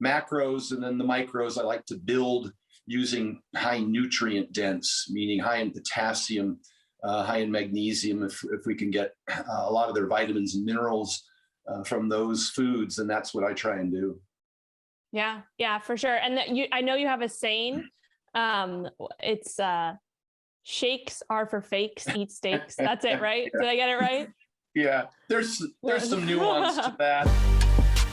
macros, and then the micros I like to build using high nutrient dense, meaning high in potassium, high in magnesium. If we can get a lot of their vitamins and minerals from those foods, then that's what I try and do. Yeah, for sure. And I know you have a saying. It's shakes are for fakes, eat steaks. That's it, right? Yeah. Did I get it right? Yeah, there's some nuance to that.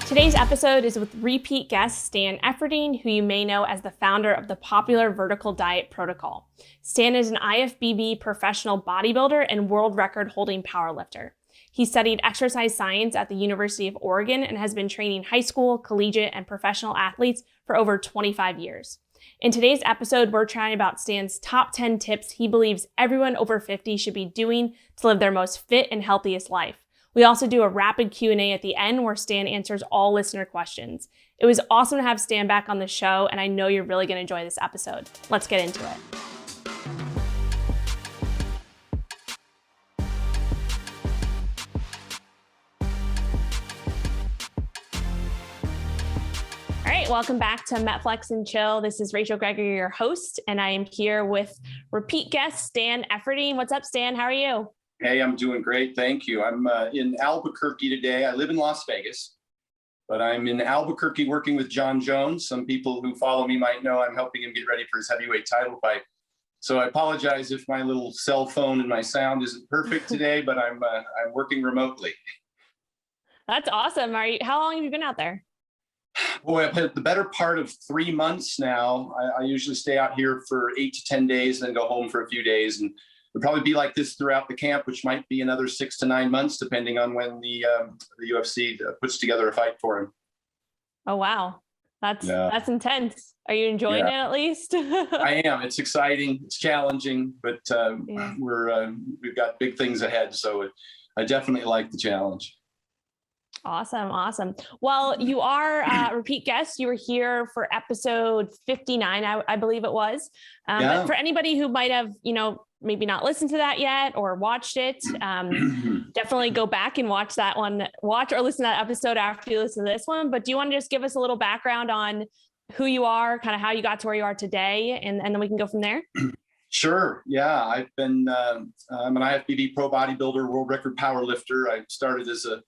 Today's episode is with repeat guest Stan Efferding, who you may know as the founder of the popular vertical diet protocol. Stan is an IFBB professional bodybuilder and world record holding powerlifter. He studied exercise science at the University of Oregon and has been training high school, collegiate, and professional athletes for over 25 years. In today's episode, we're chatting about Stan's top 10 tips he believes everyone over 50 should be doing to live their most fit and healthiest life. We also do a rapid Q&A at the end where Stan answers all listener questions. It was awesome to have Stan back on the show, and I know you're really going to enjoy this episode. Let's get into it. All right, welcome back to MetFlex and Chill. This is Rachel Gregory, your host, and I am here with repeat guest Stan Efferding. What's up, Stan? How are you? Hey, I'm doing great. Thank you. I'm in Albuquerque today. I live in Las Vegas, but I'm in Albuquerque working with John Jones. Some people who follow me might know I'm helping him get ready for his heavyweight title fight. So I apologize if my little cell phone and my sound isn't perfect today, but I'm working remotely. That's awesome. How long have you been out there? Boy, I've had the better part of 3 months now. I usually stay out here for 8 to 10 days, then go home for a few days, and it'll probably be like this throughout the camp, which might be another 6 to 9 months, depending on when the UFC puts together a fight for him. Oh, wow. That's intense. Are you enjoying it at least? I am. It's exciting. It's challenging, but we've got big things ahead. So I definitely like the challenge. Awesome. Well, you are a repeat guest. You were here for episode 59, I believe it was. But for anybody who might have, maybe not listened to that yet or watched it, definitely go back and watch that one, watch or listen to that episode after you listen to this one. But do you want to just give us a little background on who you are, kind of how you got to where you are today, and then we can go from there? Sure. Yeah. I'm an IFBB pro bodybuilder, world record powerlifter. I started as a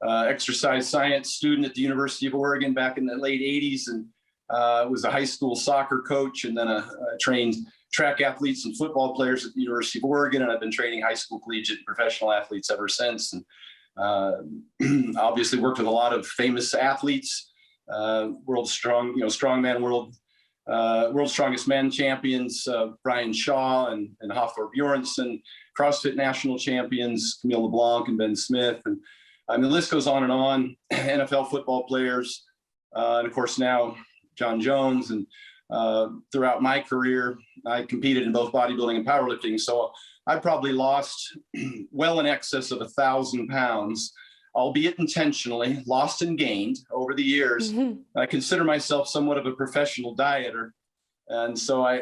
exercise science student at the University of Oregon back in the late 80s, and was a high school soccer coach, and then I trained track athletes and football players at the University of Oregon, and I've been training high school, collegiate, and professional athletes ever since. And obviously worked with a lot of famous athletes, world's strongest men champions, Brian Shaw and Hafthor Bjornsson, CrossFit national champions, Camille LeBlanc and Ben Smith, and the list goes on and on. NFL football players, and of course now John Jones. And throughout my career, I competed in both bodybuilding and powerlifting. So I probably lost well in excess of 1,000 pounds, albeit intentionally, lost and gained over the years. Mm-hmm. I consider myself somewhat of a professional dieter. And so I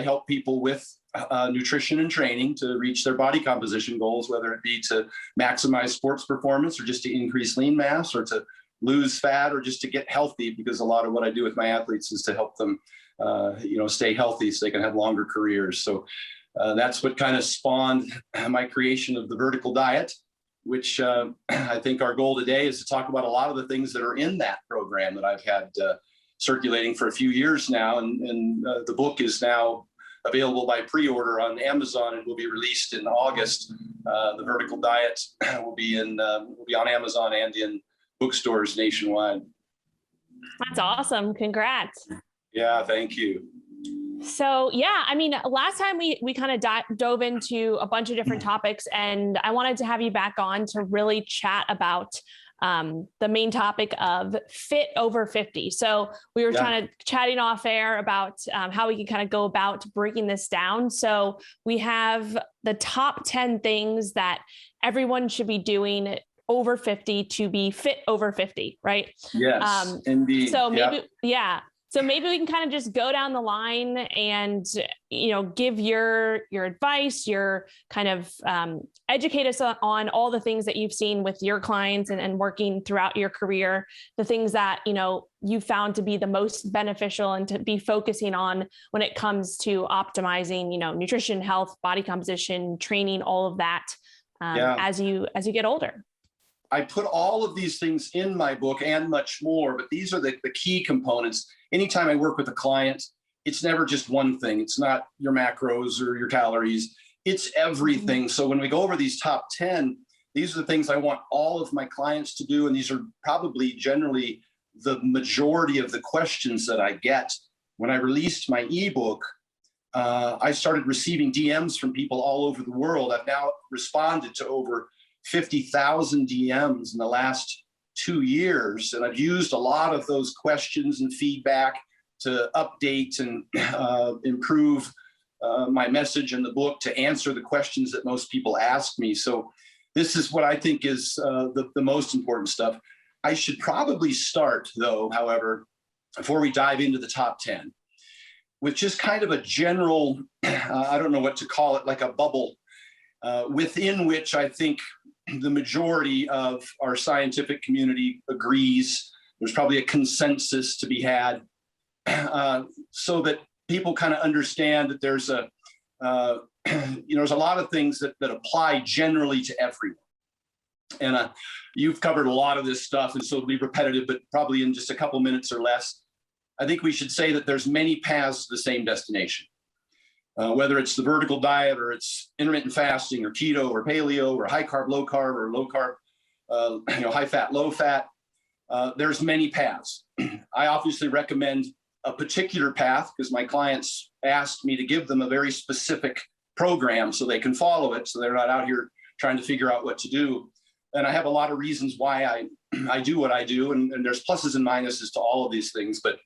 help people with nutrition and training to reach their body composition goals, whether it be to maximize sports performance or just to increase lean mass or to lose fat or just to get healthy, because a lot of what I do with my athletes is to help them, stay healthy so they can have longer careers. So that's what kind of spawned my creation of the vertical diet, which I think our goal today is to talk about a lot of the things that are in that program that I've had circulating for a few years now. And the book is now available by pre-order on Amazon and will be released in August. The vertical diet will be on Amazon and in bookstores nationwide. That's awesome. Congrats. Yeah, thank you. So last time we kind of dove into a bunch of different topics, and I wanted to have you back on to really chat about the main topic of fit over 50. So we were kind of chatting off air about how we can kind of go about breaking this down. So we have the top 10 things that everyone should be doing over 50 to be fit over 50, right? Yes, indeed. So maybe, So So maybe we can kind of just go down the line and, give your advice, your kind of educate us on all the things that you've seen with your clients and working throughout your career, the things that, you found to be the most beneficial and to be focusing on when it comes to optimizing, nutrition, health, body composition, training, all of that as you get older. I put all of these things in my book and much more, but these are the key components. Anytime I work with a client, it's never just one thing. It's not your macros or your calories. It's everything. So when we go over these top 10, these are the things I want all of my clients to do. And these are probably generally the majority of the questions that I get. When I released my ebook, I started receiving DMs from people all over the world. I've now responded to over 50,000 DMs in the last 2 years. And I've used a lot of those questions and feedback to update and improve my message in the book to answer the questions that most people ask me. So this is what I think is the most important stuff. I should probably start, though, however, before we dive into the top 10, with just kind of a general, I don't know what to call it, like a bubble within which I think the majority of our scientific community agrees. There's probably a consensus to be had, so that people kind of understand that there's there's a lot of things that apply generally to everyone. And you've covered a lot of this stuff, and so it'll be repetitive, but probably in just a couple minutes or less. I think we should say that there's many paths to the same destination. Whether it's the vertical diet or it's intermittent fasting or keto or paleo or high carb, low carb or low carb, high fat, low fat, there's many paths. I obviously recommend a particular path because my clients asked me to give them a very specific program so they can follow it. So they're not out here trying to figure out what to do. And I have a lot of reasons why I do what I do. And there's pluses and minuses to all of these things. But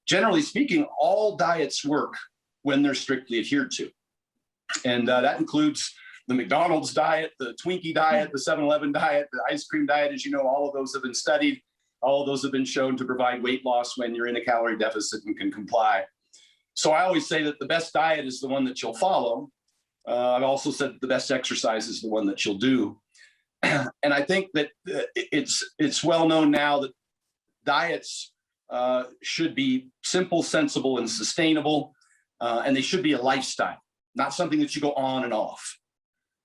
generally speaking, all diets work when they're strictly adhered to. And that includes the McDonald's diet, the Twinkie diet, the 7-Eleven diet, the ice cream diet. As you know, all of those have been studied. All of those have been shown to provide weight loss when you're in a calorie deficit and can comply. So I always say that the best diet is the one that you'll follow. I've also said that the best exercise is the one that you'll do. And I think that it's well known now that diets should be simple, sensible, and sustainable. And they should be a lifestyle, not something that you go on and off.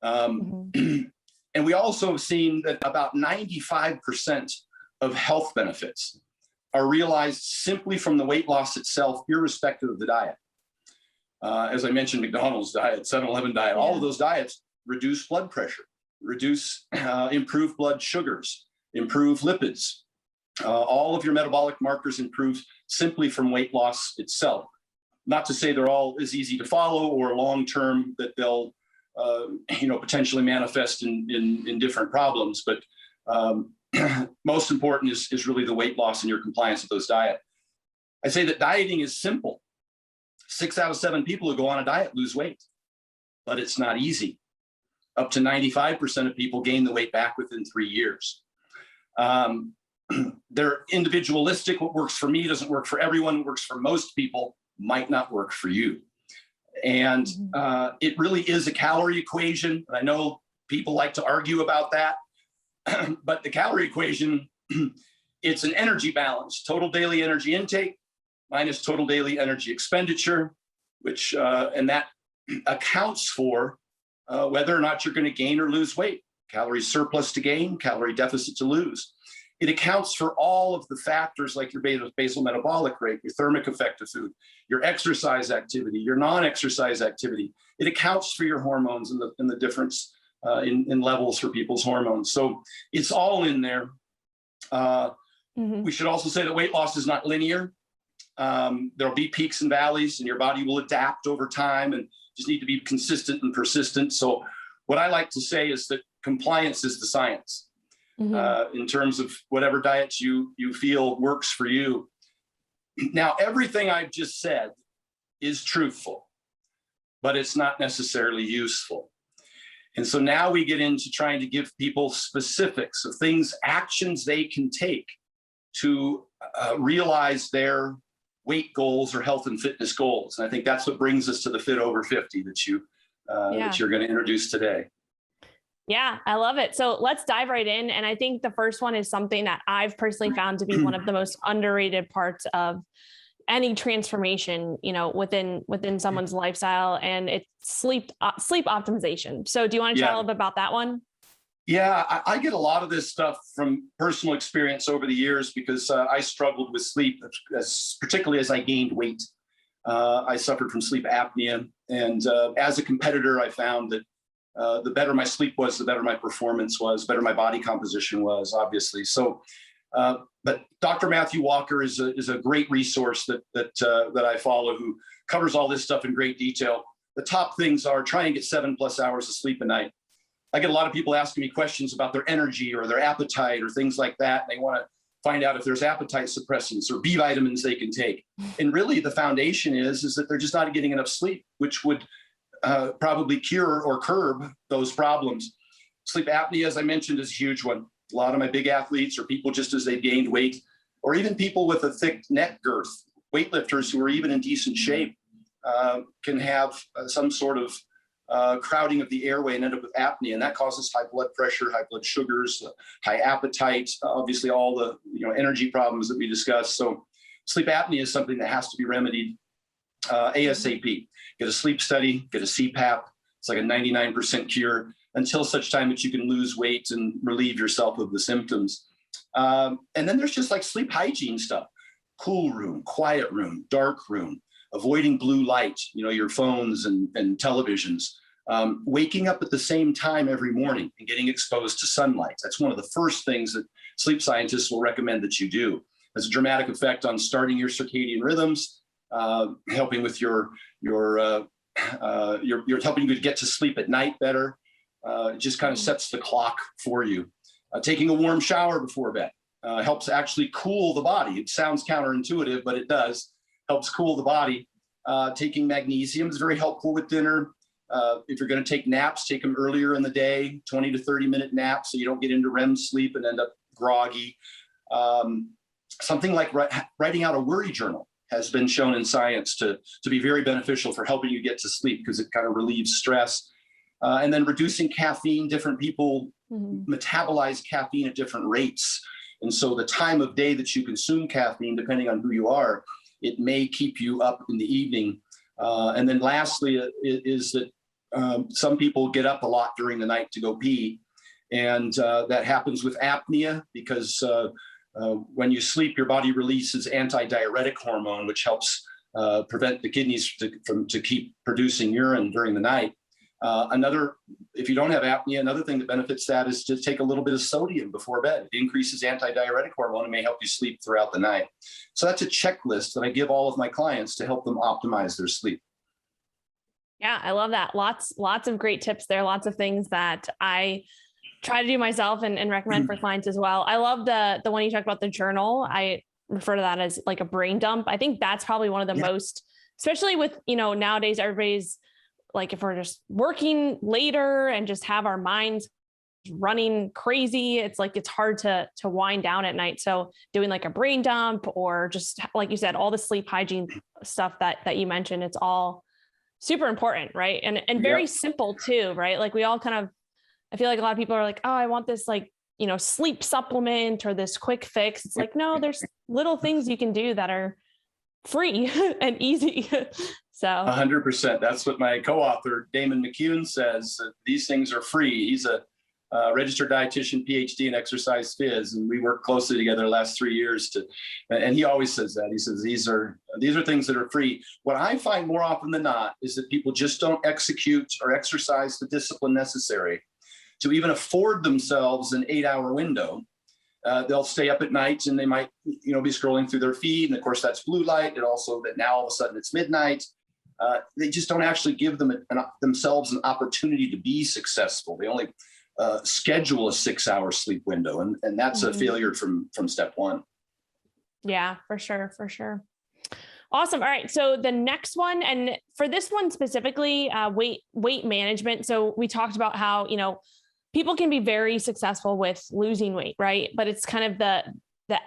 And we also have seen that about 95% of health benefits are realized simply from the weight loss itself, irrespective of the diet. As I mentioned, McDonald's diet, 7-Eleven diet, all of those diets reduce blood pressure, improve blood sugars, improve lipids. All of your metabolic markers improve simply from weight loss itself. Not to say they're all as easy to follow or long-term that they'll, potentially manifest in different problems. But most important is really the weight loss and your compliance with those diet. I say that dieting is simple. 6 out of 7 people who go on a diet lose weight, but it's not easy. Up to 95% of people gain the weight back within 3 years. They're individualistic. What works for me doesn't work for everyone. What works for most people might not work for you. And it really is a calorie equation. I know people like to argue about that, but the calorie equation, it's an energy balance, total daily energy intake minus total daily energy expenditure, which, and that accounts for whether or not you're going to gain or lose weight. Calorie surplus to gain, calorie deficit to lose. It accounts for all of the factors like your basal metabolic rate, your thermic effect of food, your exercise activity, your non-exercise activity. It accounts for your hormones and the difference in levels for people's hormones. So it's all in there. We should also say that weight loss is not linear. There'll be peaks and valleys, and your body will adapt over time and just need to be consistent and persistent. So what I like to say is that compliance is the science. In terms of whatever diets you feel works for you. Now, everything I've just said is truthful, but it's not necessarily useful. And so now we get into trying to give people specifics of things, actions they can take to realize their weight goals or health and fitness goals. And I think that's what brings us to the Fit Over 50 that you're going to introduce today. Yeah, I love it. So let's dive right in. And I think the first one is something that I've personally found to be one of the most underrated parts of any transformation, within someone's lifestyle, and it's sleep optimization. So do you want to chat a little bit about that one? Yeah, I get a lot of this stuff from personal experience over the years because I struggled with sleep, particularly as I gained weight. I suffered from sleep apnea. And as a competitor, I found that the better my sleep was, the better my performance was, better my body composition was, obviously. So, but Dr. Matthew Walker is a great resource that I follow, who covers all this stuff in great detail. The top things are try and get 7+ hours of sleep a night. I get a lot of people asking me questions about their energy or their appetite or things like that. And they want to find out if there's appetite suppressants or B vitamins they can take. And really the foundation is that they're just not getting enough sleep, which would probably cure or curb those problems. Sleep apnea, as I mentioned, is a huge one. A lot of my big athletes or people just as they've gained weight, or even people with a thick neck girth, weightlifters who are even in decent shape, can have some sort of crowding of the airway and end up with apnea. And that causes high blood pressure, high blood sugars, high appetite, obviously all the energy problems that we discussed. So sleep apnea is something that has to be remedied ASAP. Get a sleep study, get a CPAP. It's like a 99% cure until such time that you can lose weight and relieve yourself of the symptoms. And then there's just like sleep hygiene stuff, cool room, quiet room, dark room, avoiding blue light, your phones and televisions, waking up at the same time every morning and getting exposed to sunlight. That's one of the first things that sleep scientists will recommend that you do. Has a dramatic effect on starting your circadian rhythms, helping with your helping you to get to sleep at night better. It just kind of sets the clock for you. Taking a warm shower before bed helps actually cool the body. It sounds counterintuitive, but it does. Helps cool the body. Taking magnesium is very helpful with dinner. If you're going to take naps, take them earlier in the day, 20 to 30-minute naps so you don't get into REM sleep and end up groggy. Something like writing out a worry journal has been shown in science to be very beneficial for helping you get to sleep because it kind of relieves stress. And then reducing caffeine. Different people metabolize caffeine at different rates. And so the time of day that you consume caffeine, depending on who you are, it may keep you up in the evening. And then lastly is that some people get up a lot during the night to go pee. And that happens with apnea because when you sleep, your body releases antidiuretic hormone, which helps prevent the kidneys to keep producing urine during the night. If you don't have apnea, another thing that benefits that is to take a little bit of sodium before bed. It increases antidiuretic hormone and may help you sleep throughout the night. So that's a checklist that I give all of my clients to help them optimize their sleep. Yeah, I love that. Lots of great tips there. Lots of things that I try to do myself and recommend for clients as well. I love the one you talked about, the journal. I refer to that as like a brain dump. I think that's probably one of the most, especially with, nowadays, everybody's like, if we're just working later and just have our minds running crazy, it's like, it's hard to wind down at night. So doing like a brain dump or just, like you said, all the sleep hygiene stuff that you mentioned, it's all super important. Right. And very simple too, right? Like we all kind of, I feel like a lot of people are like, oh, I want this like, sleep supplement or this quick fix. It's like, no, there's little things you can do that are free and easy. So 100%. That's what my co-author, Damon McCune, says. These things are free. He's a registered dietitian, PhD in exercise phys, and we worked closely together the last 3 years and he always says that. He says, these are things that are free. What I find more often than not is that people just don't execute or exercise the discipline necessary to even afford themselves an 8-hour window. They'll stay up at night and they might, be scrolling through their feed. And of course that's blue light. And also that now all of a sudden it's midnight. They just don't actually give themselves an opportunity to be successful. They only schedule a 6-hour sleep window. And that's a failure from step one. Yeah, for sure. For sure. Awesome. All right. So the next one, and for this one specifically, weight management. So we talked about how, people can be very successful with losing weight, right? But it's kind of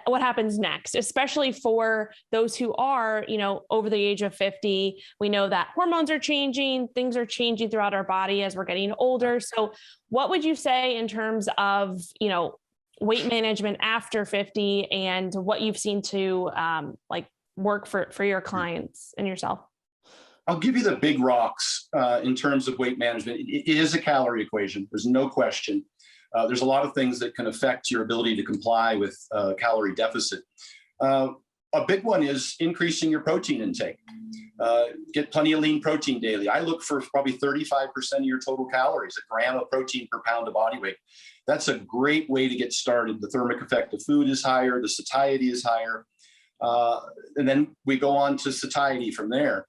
what happens next, especially for those who are, over the age of 50. We know that hormones are changing, things are changing throughout our body as we're getting older. So what would you say in terms of, weight management after 50 and what you've seen to work for your clients and yourself? I'll give you the big rocks in terms of weight management. It is a calorie equation. There's no question. There's a lot of things that can affect your ability to comply with calorie deficit. A big one is increasing your protein intake. Get plenty of lean protein daily. I look for probably 35% of your total calories, a gram of protein per pound of body weight. That's a great way to get started. The thermic effect of food is higher, the satiety is higher. And then we go on to satiety from there.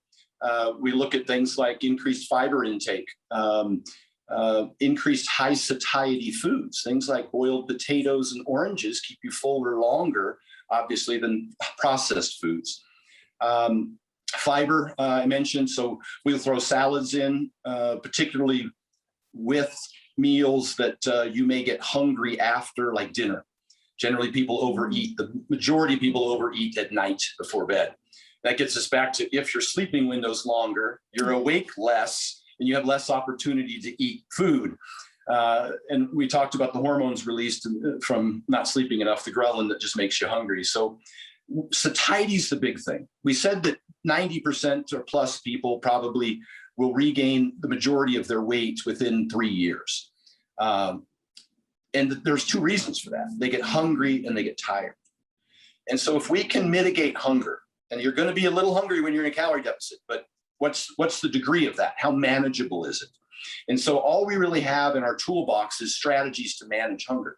We look at things like increased fiber intake, increased high satiety foods, things like boiled potatoes and oranges keep you fuller longer, obviously, than processed foods. Fiber, I mentioned, so we'll throw salads in, particularly with meals that you may get hungry after, like dinner. Generally, people overeat. The majority of people overeat at night before bed. That gets us back to, if your sleeping window's longer, you're awake less, and you have less opportunity to eat food. And we talked about the hormones released from not sleeping enough, the ghrelin that just makes you hungry. So satiety is the big thing. We said that 90% or plus people probably will regain the majority of their weight within 3 years. And there's two reasons for that. They get hungry and they get tired. And so if we can mitigate hunger, and you're going to be a little hungry when you're in a calorie deficit, but what's the degree of that? How manageable is it? And so all we really have in our toolbox is strategies to manage hunger.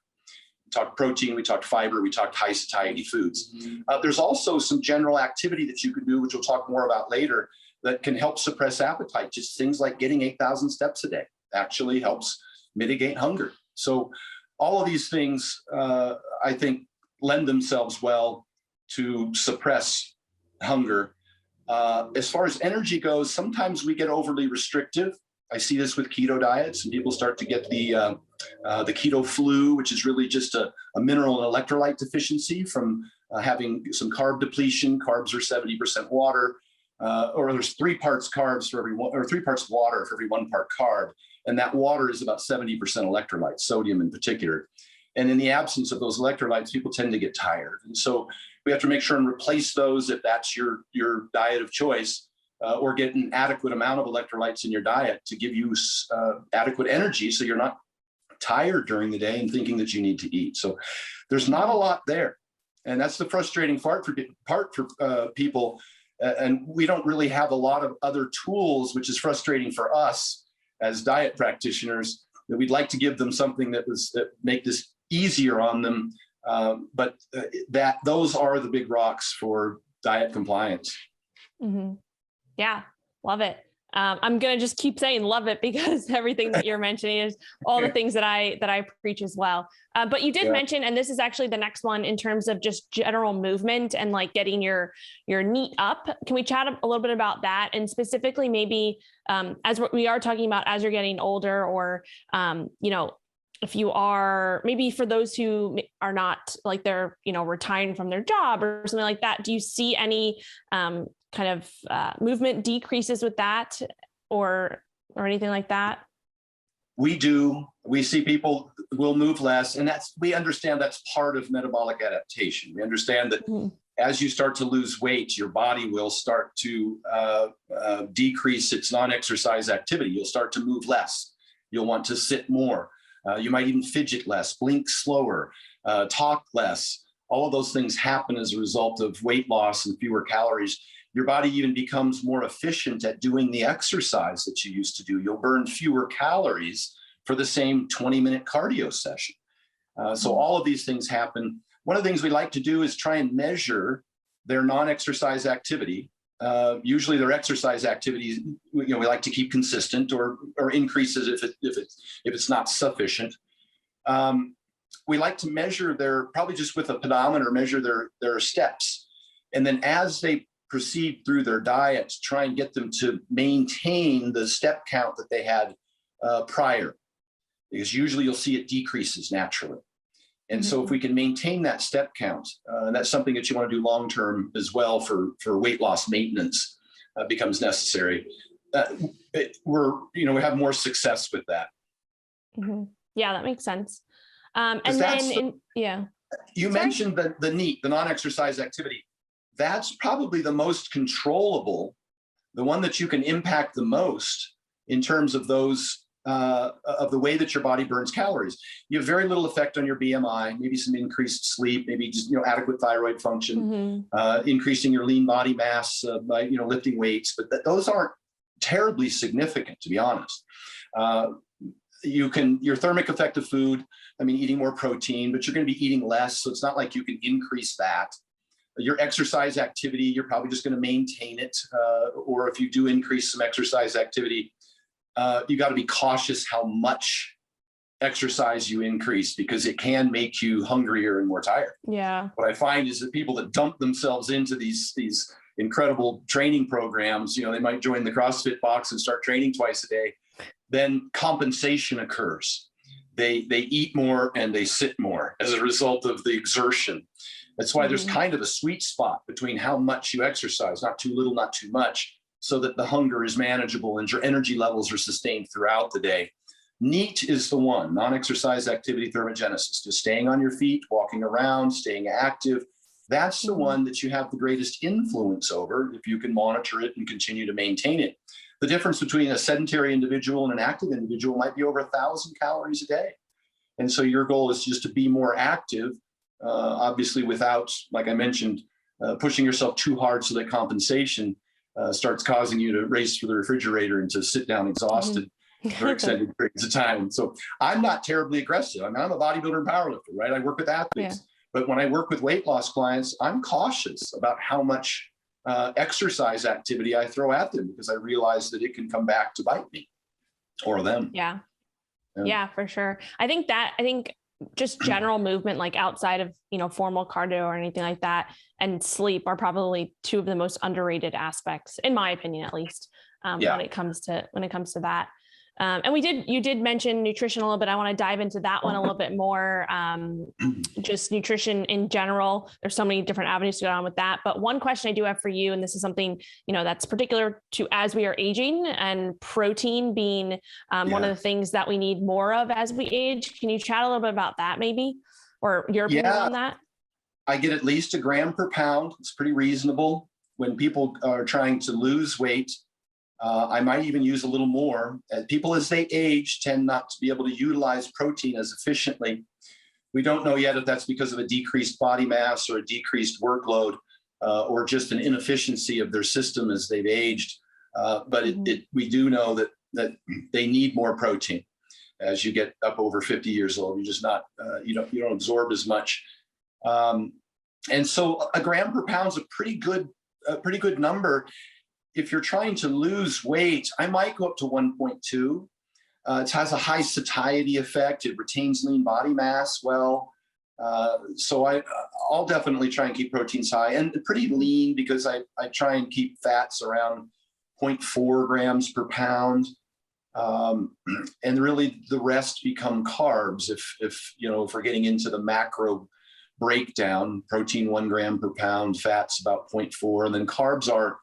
We talked protein, we talked fiber, we talked high satiety foods. There's also some general activity that you can do, which we'll talk more about later, that can help suppress appetite. Just things like getting 8,000 steps a day actually helps mitigate hunger. So all of these things, I think, lend themselves well to suppress hunger. As far as energy goes, sometimes we get overly restrictive. I see this with keto diets, and people start to get the keto flu, which is really just a mineral and electrolyte deficiency from having some carb depletion. Carbs are 70% water, or there's 3 parts carbs for every one, or 3 parts water for every 1 part carb. And that water is about 70% electrolytes, sodium in particular. And in the absence of those electrolytes, people tend to get tired. And so we have to make sure and replace those if that's your diet of choice, or get an adequate amount of electrolytes in your diet to give you adequate energy so you're not tired during the day and thinking that you need to eat. So there's not a lot there. And that's the frustrating part for people. And we don't really have a lot of other tools, which is frustrating for us as diet practitioners, that we'd like to give them something that make this easier on them. But those are the big rocks for diet compliance. Mm-hmm. Yeah, love it. I'm going to just keep saying love it, because everything that you're mentioning is all the things that I preach as well. But you did mention, and this is actually the next one in terms of just general movement and like getting your NEAT up. Can we chat a little bit about that? And specifically maybe as we are talking about as you're getting older, or, if you are, maybe for those who are not like they're, retiring from their job or something like that, do you see any kind of movement decreases with that or anything like that? We do. We see people will move less, and we understand that's part of metabolic adaptation. We understand that as you start to lose weight, your body will start to decrease its non-exercise activity. You'll start to move less. You'll want to sit more. You might even fidget less, blink slower, talk less. All of those things happen as a result of weight loss and fewer calories. Your body even becomes more efficient at doing the exercise that you used to do. You'll burn fewer calories for the same 20-minute cardio session. So all of these things happen. One of the things we like to do is try and measure their non-exercise activity. Usually their exercise activities, we like to keep consistent or increases if it's not sufficient. We like to measure probably just with a pedometer, measure their steps. And then as they proceed through their diet, try and get them to maintain the step count that they had prior, because usually you'll see it decreases naturally. And so if we can maintain that step count, and that's something that you want to do long-term as well for weight loss maintenance becomes necessary. We have more success with that. Mm-hmm. Yeah, that makes sense. And You mentioned the NEAT, the non-exercise activity. That's probably the most controllable, the one that you can impact the most in terms of those of the way that your body burns calories. You have very little effect on your BMI, maybe some increased sleep, maybe just adequate thyroid function, increasing your lean body mass by lifting weights, but those aren't terribly significant, to be honest. Your thermic effect of food, eating more protein, but you're going to be eating less, so it's not like you can increase that. Your exercise activity, you're probably just going to maintain it, or if you do increase some exercise activity, you got to be cautious how much exercise you increase, because it can make you hungrier and more tired. Yeah. What I find is that people that dump themselves into these incredible training programs, they might join the CrossFit box and start training twice a day. Then compensation occurs. They eat more and they sit more as a result of the exertion. That's why there's kind of a sweet spot between how much you exercise, not too little, not too much, so that the hunger is manageable and your energy levels are sustained throughout the day. NEAT is the one, non-exercise activity thermogenesis, just staying on your feet, walking around, staying active. That's the one that you have the greatest influence over if you can monitor it and continue to maintain it. The difference between a sedentary individual and an active individual might be over 1,000 calories a day. And so your goal is just to be more active, obviously without, like I mentioned, pushing yourself too hard so that compensation starts causing you to race for the refrigerator and to sit down exhausted for extended periods of time. So I'm not terribly aggressive. I'm a bodybuilder and powerlifter, right? I work with athletes. Yeah. But when I work with weight loss clients, I'm cautious about how much exercise activity I throw at them, because I realize that it can come back to bite me or them. Yeah, for sure. I think just general movement, like outside of, formal cardio or anything like that, and sleep are probably two of the most underrated aspects, in my opinion, at least, when it comes to that. And you did mention nutrition a little bit. I want to dive into that one a little bit more. Just nutrition in general. There's so many different avenues to go on with that. But one question I do have for you, and this is something, that's particular to as we are aging, and protein being one of the things that we need more of as we age. Can you chat a little bit about that maybe, or your opinion on that? I get at least 1 gram per pound. It's pretty reasonable. When people are trying to lose weight, I might even use a little more. People as they age tend not to be able to utilize protein as efficiently. We don't know yet if that's because of a decreased body mass or a decreased workload, or just an inefficiency of their system as they've aged. But we do know that they need more protein as you get up over 50 years old. You're just not, you don't absorb as much. And so 1 gram per pound is a pretty good number. If you're trying to lose weight, I might go up to 1.2. It has a high satiety effect. It retains lean body mass well. So I'll definitely try and keep proteins high and pretty lean, because I try and keep fats around 0.4 grams per pound. And really the rest become carbs. If we're getting into the macro breakdown, protein 1 gram per pound, fats about 0.4, and then carbs are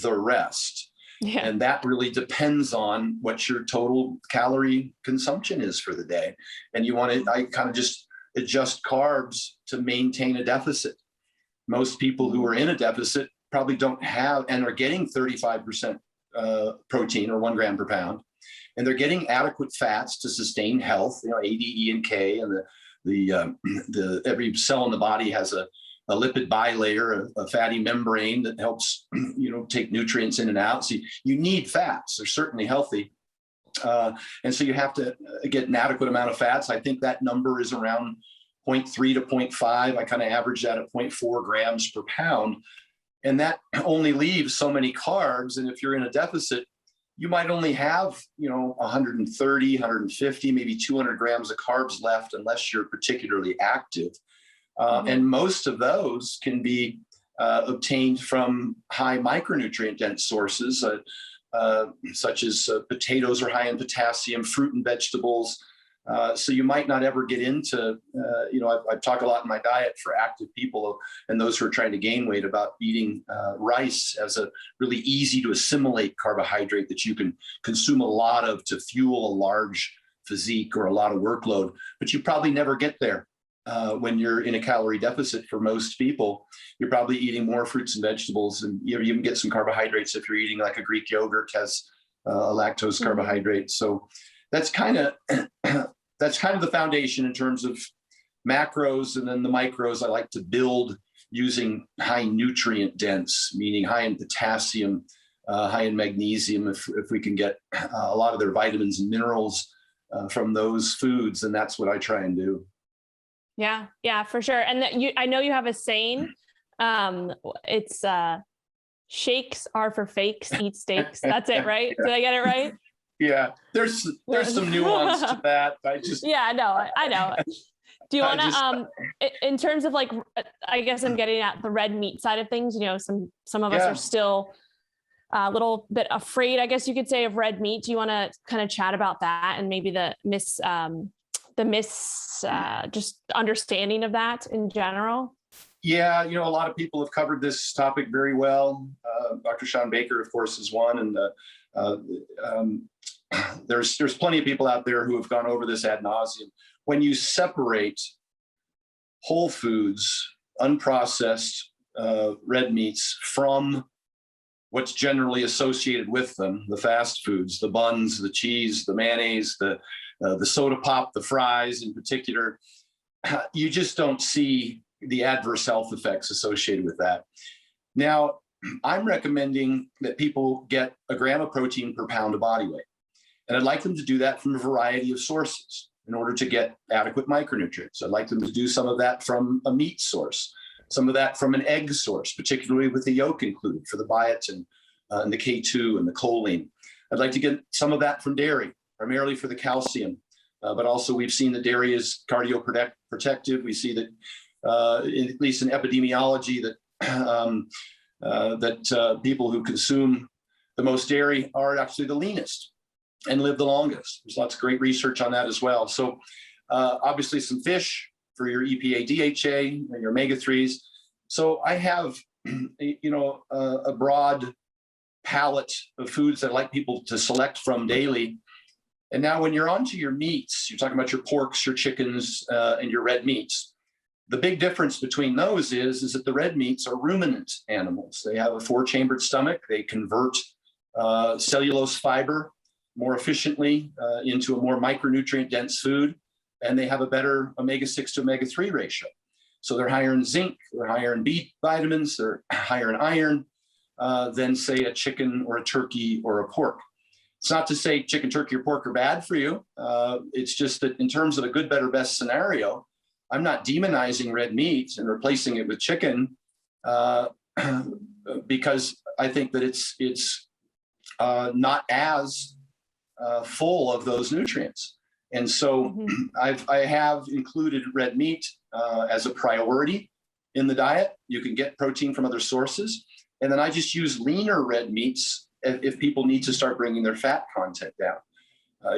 the rest. Yeah. And that really depends on what your total calorie consumption is for the day. And I kind of just adjust carbs to maintain a deficit. Most people who are in a deficit probably don't have and are getting 35% protein, or 1 gram per pound, and they're getting adequate fats to sustain health, A, D, E, and K, and the every cell in the body has a lipid bilayer, a fatty membrane that helps, take nutrients in and out. So you need fats. They're certainly healthy. And so you have to get an adequate amount of fats. I think that number is around 0.3 to 0.5. I kind of average that at 0.4 grams per pound. And that only leaves so many carbs. And if you're in a deficit, you might only have, 130, 150, maybe 200 grams of carbs left, unless you're particularly active. And most of those can be obtained from high micronutrient dense sources, such as potatoes are high in potassium, fruit and vegetables, So you might not ever get into, I've talked a lot in my diet for active people and those who are trying to gain weight about eating rice as a really easy to assimilate carbohydrate that you can consume a lot of to fuel a large physique or a lot of workload, but you probably never get there. When you're in a calorie deficit for most people, you're probably eating more fruits and vegetables, and you even get some carbohydrates if you're eating like a Greek yogurt has a lactose carbohydrate. So that's kind of the foundation in terms of macros, and then the micros I like to build using high nutrient dense, meaning high in potassium, high in magnesium. If we can get a lot of their vitamins and minerals from those foods, then that's what I try and do. Yeah, for sure. And I know you have a saying. It's shakes are for fakes, eat steaks. That's it, right? Did I get it right? Yeah, there's some nuance to that. I know. Do you want to, in terms of like, I guess I'm getting at the red meat side of things, some of us are still a little bit afraid, I guess you could say, of red meat. Do you want to kind of chat about that and maybe the just understanding of that in general? Yeah, a lot of people have covered this topic very well. Dr. Sean Baker, of course, is one, and there's plenty of people out there who have gone over this ad nauseum. When you separate whole foods, unprocessed red meats from what's generally associated with them, the fast foods, the buns, the cheese, the mayonnaise, the soda pop, the fries in particular, you just don't see the adverse health effects associated with that. Now, I'm recommending that people get a gram of protein per pound of body weight. And I'd like them to do that from a variety of sources in order to get adequate micronutrients. I'd like them to do some of that from a meat source, some of that from an egg source, particularly with the yolk included for the biotin and the K2 and the choline. I'd like to get some of that from dairy, primarily for the calcium, but also we've seen that dairy is cardioprotective. We see that, at least in epidemiology, that people who consume the most dairy are actually the leanest and live the longest. There's lots of great research on that as well. So obviously some fish for your EPA, DHA, and your omega-3s. So I have, a broad palette of foods that I like people to select from daily. And now when you're onto your meats, you're talking about your porks, your chickens, and your red meats. The big difference between those is that the red meats are ruminant animals. They have a 4-chambered stomach. They convert cellulose fiber more efficiently into a more micronutrient dense food, and they have a better omega-6 to omega-3 ratio. So they're higher in zinc, they're higher in B vitamins, they're higher in iron than, say, a chicken or a turkey or a pork. It's not to say chicken, turkey, or pork are bad for you. It's just that in terms of a good, better, best scenario, I'm not demonizing red meat and replacing it with chicken because I think that it's not as full of those nutrients. And so I have included red meat as a priority in the diet. You can get protein from other sources. And then I just use leaner red meats if people need to start bringing their fat content down.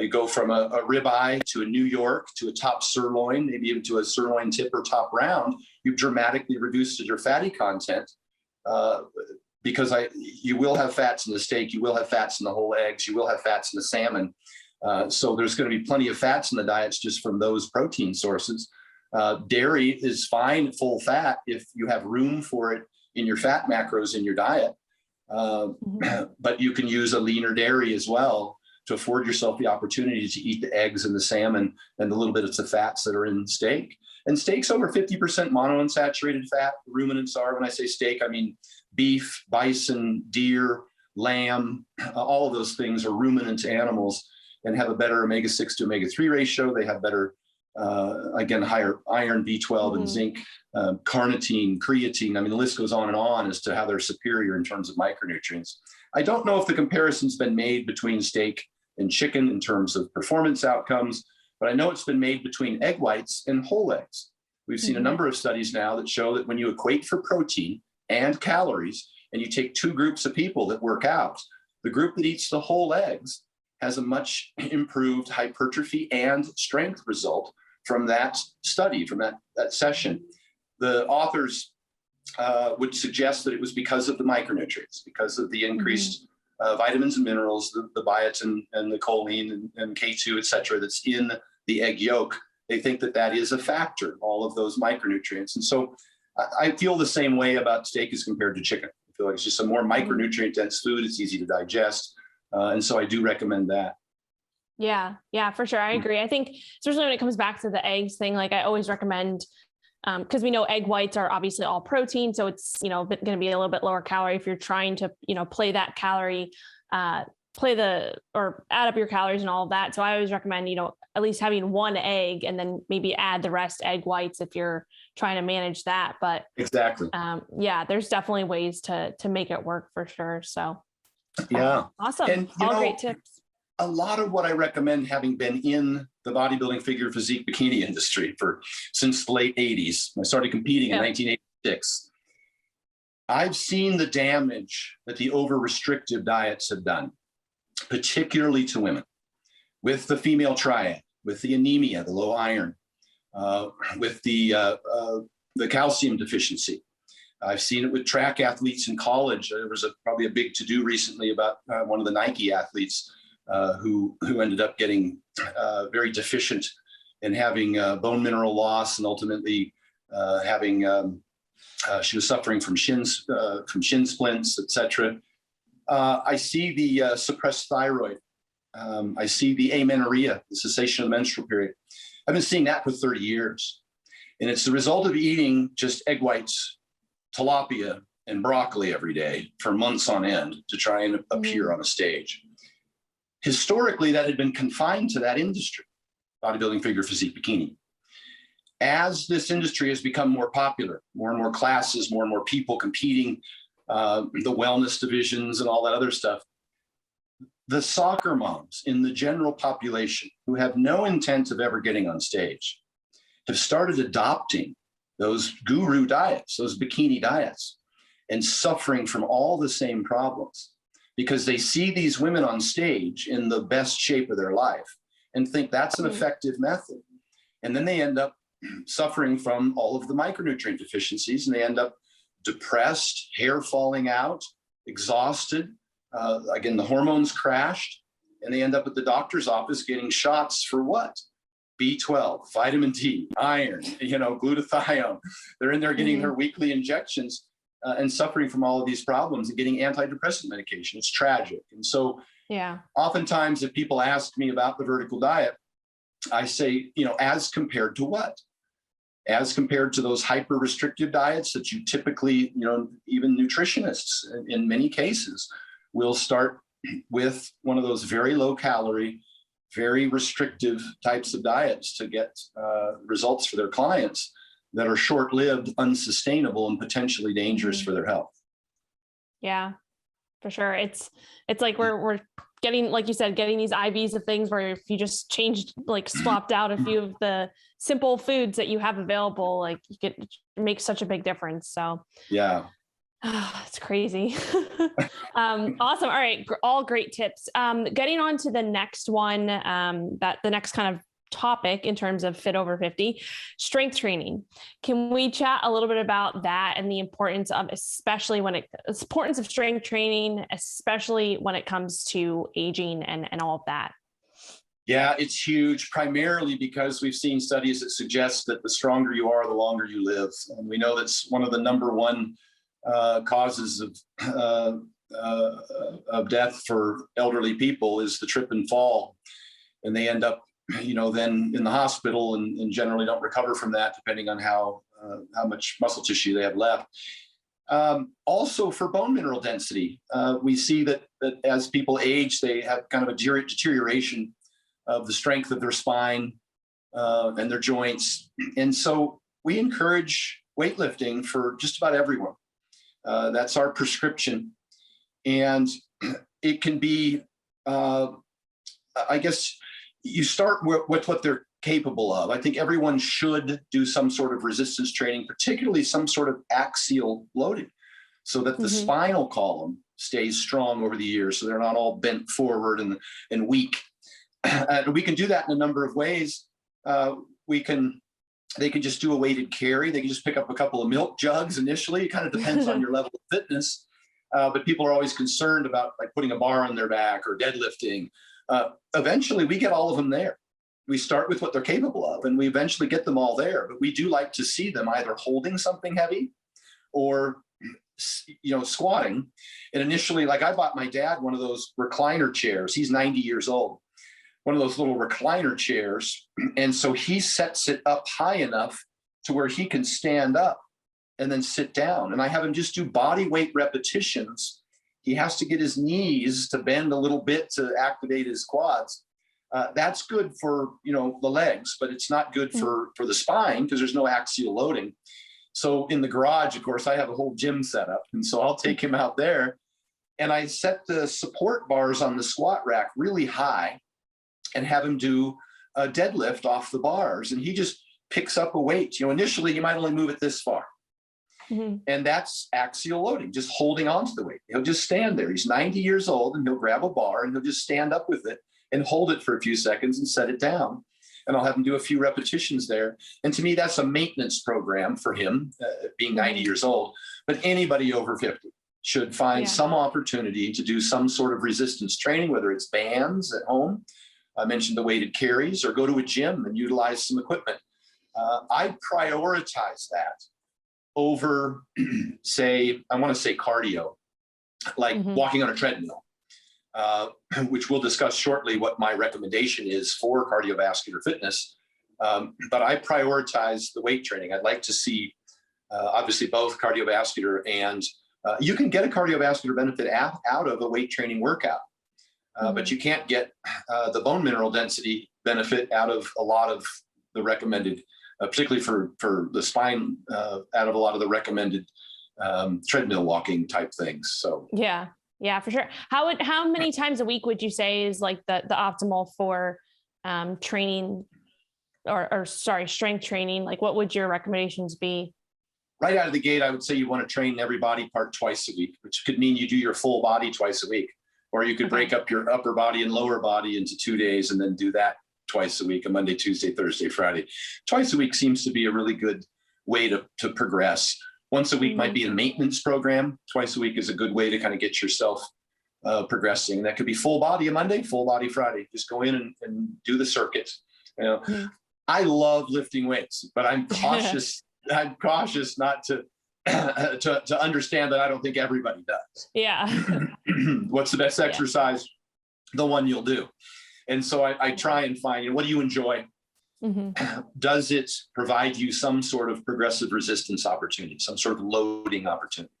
You go from a ribeye to a New York to a top sirloin, maybe even to a sirloin tip or top round. You've dramatically reduced your fatty content because you will have fats in the steak, you will have fats in the whole eggs, you will have fats in the salmon. So there's going to be plenty of fats in the diets just from those protein sources. Dairy is fine full fat if you have room for it in your fat macros in your diet. But you can use a leaner dairy as well to afford yourself the opportunity to eat the eggs and the salmon and the little bit of the fats that are in steak. And steak's over 50% monounsaturated fat. Ruminants are, when I say steak, I mean beef, bison, deer, lamb, all of those things are ruminant animals and have a better omega-6 to omega-3 ratio. They have better, again, higher iron, B12 and zinc, carnitine, creatine. I mean, the list goes on as to how they're superior in terms of micronutrients. I don't know if the comparison's been made between steak and chicken in terms of performance outcomes, but I know it's been made between egg whites and whole eggs. We've seen a number of studies now that show that when you equate for protein and calories, and you take two groups of people that work out, the group that eats the whole eggs has a much improved hypertrophy and strength result from that study, from that session. The authors would suggest that it was because of the micronutrients, because of the increased vitamins and minerals, the biotin and the choline and K2, et cetera, that's in the egg yolk. They think that that is a factor, all of those micronutrients. And so I feel the same way about steak as compared to chicken. I feel like it's just a more micronutrient dense food. It's easy to digest. And so I do recommend that. Yeah, for sure. I agree. I think especially when it comes back to the eggs thing, like I always recommend, because we know egg whites are obviously all protein. So it's, going to be a little bit lower calorie if you're trying to, play that calorie, or add up your calories and all of that. So I always recommend, at least having one egg and then maybe add the rest egg whites if you're trying to manage that. But exactly. There's definitely ways to make it work for sure. So yeah. Awesome. And, all great tips. A lot of what I recommend, having been in the bodybuilding figure physique bikini industry since the late 80s, I started competing in 1986. I've seen the damage that the over-restrictive diets have done, particularly to women, with the female triad, with the anemia, the low iron, with the calcium deficiency. I've seen it with track athletes in college. There was probably a big to-do recently about one of the Nike athletes who ended up getting very deficient and having bone mineral loss, and ultimately she was suffering from shin splints, etc. I see the suppressed thyroid. I see the amenorrhea, the cessation of the menstrual period. I've been seeing that for 30 years. And it's the result of eating just egg whites, tilapia, and broccoli every day for months on end to try and appear on a stage. Historically, that had been confined to that industry, bodybuilding, figure, physique, bikini. As this industry has become more popular, more and more classes, more and more people competing, the wellness divisions and all that other stuff, the soccer moms in the general population who have no intent of ever getting on stage have started adopting those guru diets, those bikini diets, and suffering from all the same problems because they see these women on stage in the best shape of their life and think that's an effective method. And then they end up suffering from all of the micronutrient deficiencies, and they end up depressed, hair falling out, exhausted. Again, the hormones crashed, and they end up at the doctor's office getting shots for what? B12, vitamin D, iron, glutathione. They're in there getting their weekly injections and suffering from all of these problems and getting antidepressant medication. It's tragic. And so oftentimes if people ask me about the vertical diet, I say, as compared to what? As compared to those hyper restrictive diets that you typically, even nutritionists in many cases will start with one of those very low calorie, very restrictive types of diets to get results for their clients that are short-lived, unsustainable, and potentially dangerous for their health. Yeah, for sure. It's like we're getting, like you said, getting these IVs of things where if you just changed, swapped out a few of the simple foods that you have available, you could make such a big difference. So yeah. It's crazy. Awesome. All right. All great tips. Getting on to the next one, that the next kind of topic in terms of Fit Over 50, strength training. Can we chat a little bit about that and the importance of, importance of strength training, especially when it comes to aging and all of that? Yeah, it's huge, primarily because we've seen studies that suggest that the stronger you are, the longer you live. And we know that's one of the number one causes of death for elderly people is the trip and fall. And they end up, then in the hospital and generally don't recover from that, depending on how much muscle tissue they have left. Also for bone mineral density, we see that as people age, they have kind of a deterioration of the strength of their spine and their joints. And so we encourage weightlifting for just about everyone. That's our prescription. And it can be, I guess, you start with what they're capable of. I think everyone should do some sort of resistance training, particularly some sort of axial loading, so that the spinal column stays strong over the years, so they're not all bent forward and weak. And we can do that in a number of ways. They can just do a weighted carry. They can just pick up a couple of milk jugs initially. It kind of depends on your level of fitness. But people are always concerned about like putting a bar on their back or deadlifting. Eventually, we get all of them there. We start with what they're capable of, and we eventually get them all there. But we do like to see them either holding something heavy or, squatting. And initially, like I bought my dad one of those recliner chairs. He's 90 years old. One of those little recliner chairs. And so he sets it up high enough to where he can stand up and then sit down. And I have him just do body weight repetitions. He has to get his knees to bend a little bit to activate his quads. That's good for, the legs, but it's not good for the spine because there's no axial loading. So in the garage, of course, I have a whole gym set up. And so I'll take him out there and I set the support bars on the squat rack really high and have him do a deadlift off the bars. And he just picks up a weight. Initially, you might only move it this far. Mm-hmm. And that's axial loading, just holding on to the weight. He'll just stand there. He's 90 years old and he'll grab a bar and he'll just stand up with it and hold it for a few seconds and set it down. And I'll have him do a few repetitions there. And to me, that's a maintenance program for him, being 90 years old. But anybody over 50 should find some opportunity to do some sort of resistance training, whether it's bands at home. I mentioned the weighted carries, or go to a gym and utilize some equipment. I prioritize that over, I want to say cardio, like walking on a treadmill, which we'll discuss shortly what my recommendation is for cardiovascular fitness. But I prioritize the weight training. I'd like to see, obviously, both cardiovascular and you can get a cardiovascular benefit out of a weight training workout. But you can't get the bone mineral density benefit out of a lot of the recommended, particularly for the spine, out of a lot of the recommended treadmill walking type things. So yeah, for sure. How many times a week would you say is like the optimal for training or strength training? Like, what would your recommendations be? Right out of the gate, I would say you want to train every body part twice a week, which could mean you do your full body twice a week. Or you could break up your upper body and lower body into 2 days and then do that twice a week, a Monday, Tuesday, Thursday, Friday. Twice a week seems to be a really good way to progress. Once a week might be a maintenance program. Twice a week is a good way to kind of get yourself progressing. That could be full body a Monday, full body Friday. Just go in and do the circuit. I love lifting weights, but I'm cautious. I'm cautious not to understand that I don't think everybody does. Yeah. What's the best exercise? The one you'll do. And so I try and find, what do you enjoy? Does it provide you some sort of progressive resistance opportunity, some sort of loading opportunity?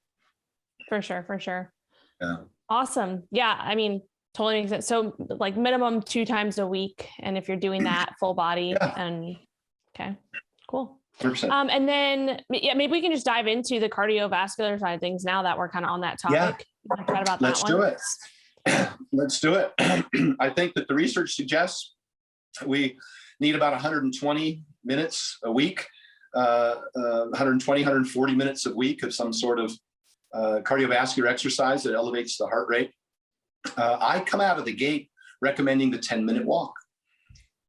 For sure. Yeah. Awesome. Yeah. I mean, totally makes sense. So like minimum 2 times a week. And if you're doing that full body okay, cool. 100%. And then, maybe we can just dive into the cardiovascular side of things now that we're kind of on that topic. Yeah. Let's do it. Let's do it. I think that the research suggests we need about 120 minutes a week, 120, 140 minutes a week of some sort of cardiovascular exercise that elevates the heart rate. I come out of the gate recommending the 10-minute walk.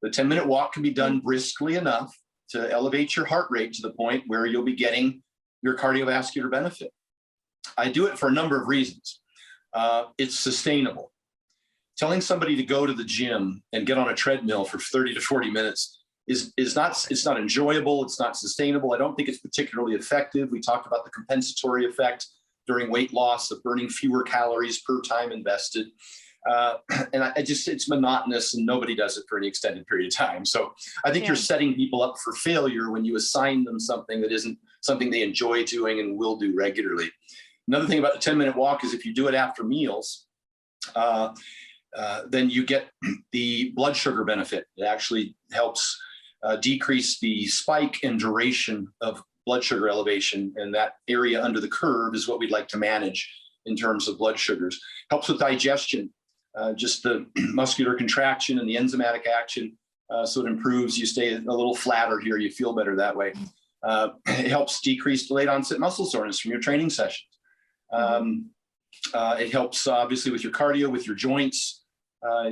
The 10-minute walk can be done briskly enough to elevate your heart rate to the point where you'll be getting your cardiovascular benefit. I do it for a number of reasons. It's sustainable. Telling somebody to go to the gym and get on a treadmill for 30 to 40 minutes is not enjoyable. It's not sustainable. I don't think it's particularly effective. We talked about the compensatory effect during weight loss of burning fewer calories per time invested. And it's monotonous and nobody does it for any extended period of time. So I think you're setting people up for failure when you assign them something that isn't something they enjoy doing and will do regularly. Another thing about the 10-minute walk is if you do it after meals, then you get the blood sugar benefit. It actually helps decrease the spike and duration of blood sugar elevation. And that area under the curve is what we'd like to manage in terms of blood sugars. Helps with digestion. Just the muscular contraction and the enzymatic action. So it improves, you stay a little flatter here, you feel better that way. It helps decrease delayed onset muscle soreness from your training sessions. It helps obviously with your cardio, with your joints.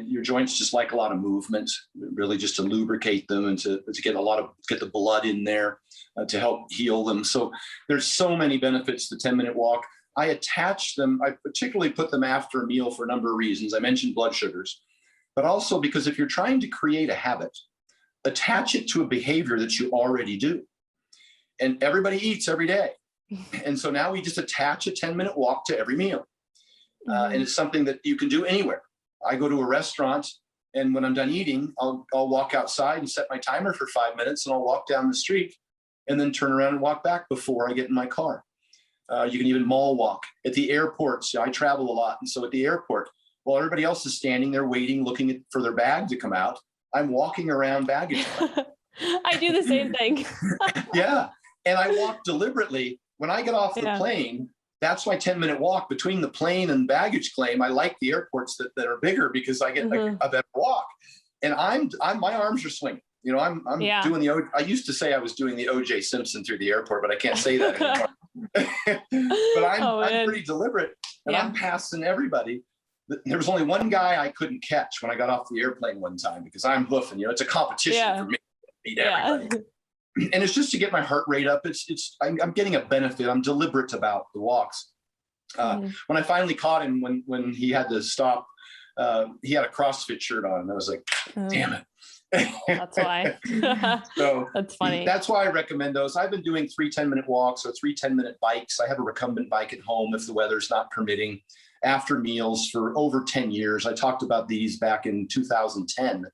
Your joints just like a lot of movement, really just to lubricate them and to get the blood in there to help heal them. So there's so many benefits to the 10-minute walk. I attach them. I particularly put them after a meal for a number of reasons. I mentioned blood sugars, but also because if you're trying to create a habit, attach it to a behavior that you already do. And everybody eats every day. And so now we just attach a 10-minute walk to every meal. And it's something that you can do anywhere. I go to a restaurant, and when I'm done eating, I'll walk outside and set my timer for 5 minutes, and I'll walk down the street and then turn around and walk back before I get in my car. You can even mall walk. At the airports, I travel a lot. And so at the airport, while everybody else is standing there waiting, looking for their bag to come out, I'm walking around baggage claim. I do the same thing. Yeah. And I walk deliberately. When I get off the plane, that's my 10-minute walk between the plane and baggage claim. I like the airports that are bigger because I get a better walk. And my arms are swinging. You know, I'm doing I used to say I was doing the O.J. Simpson through the airport, but I can't say that anymore. But I'm pretty deliberate, and I'm passing everybody. There was only one guy I couldn't catch when I got off the airplane one time because I'm hoofing. You know, it's a competition for me to beat everybody. And it's just to get my heart rate up. I'm getting a benefit. I'm deliberate about the walks. When I finally caught him, when he had to stop, he had a CrossFit shirt on, and I was like, damn it. That's why. So that's funny. That's why I recommend those. I've been doing 3 10-minute walks or 3 10-minute bikes. I have a recumbent bike at home if the weather's not permitting, after meals for over 10 years. I talked about these back in 2010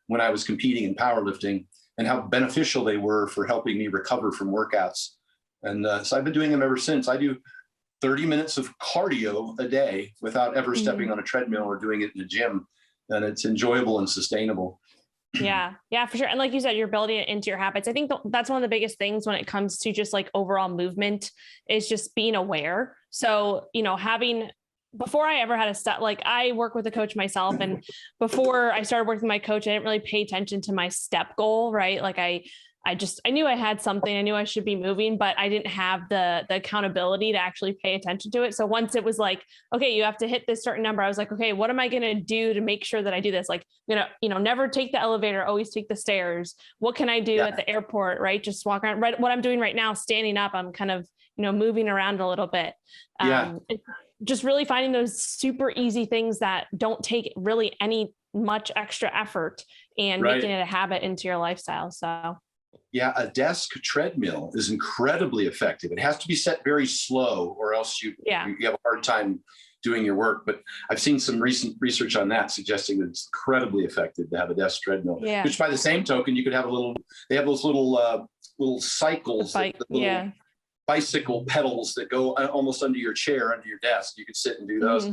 when I was competing in powerlifting and how beneficial they were for helping me recover from workouts. And so I've been doing them ever since. I do 30 minutes of cardio a day without ever stepping on a treadmill or doing it in a gym. And it's enjoyable and sustainable. Yeah, for sure. And like you said, you're building it into your habits. I think that's one of the biggest things when it comes to just like overall movement is just being aware. So, you know, before I ever had a step, like I work with a coach myself, and before I started working with my coach, I didn't really pay attention to my step goal, right? Like I knew I had something, I knew I should be moving, but I didn't have the accountability to actually pay attention to it. So once it was like, okay, you have to hit this certain number, I was like, okay, what am I going to do to make sure that I do this? Like, never take the elevator, always take the stairs. What can I do at the airport? Right. Just walk around. Right. What I'm doing right now, standing up, I'm kind of, moving around a little bit. Just really finding those super easy things that don't take really much extra effort and making it a habit into your lifestyle. So yeah, a desk treadmill is incredibly effective. It has to be set very slow or else you have a hard time doing your work. But I've seen some recent research on that suggesting that it's incredibly effective to have a desk treadmill, which by the same token, you could have they have those little cycles, bicycle pedals that go almost under your chair, under your desk. You could sit and do those.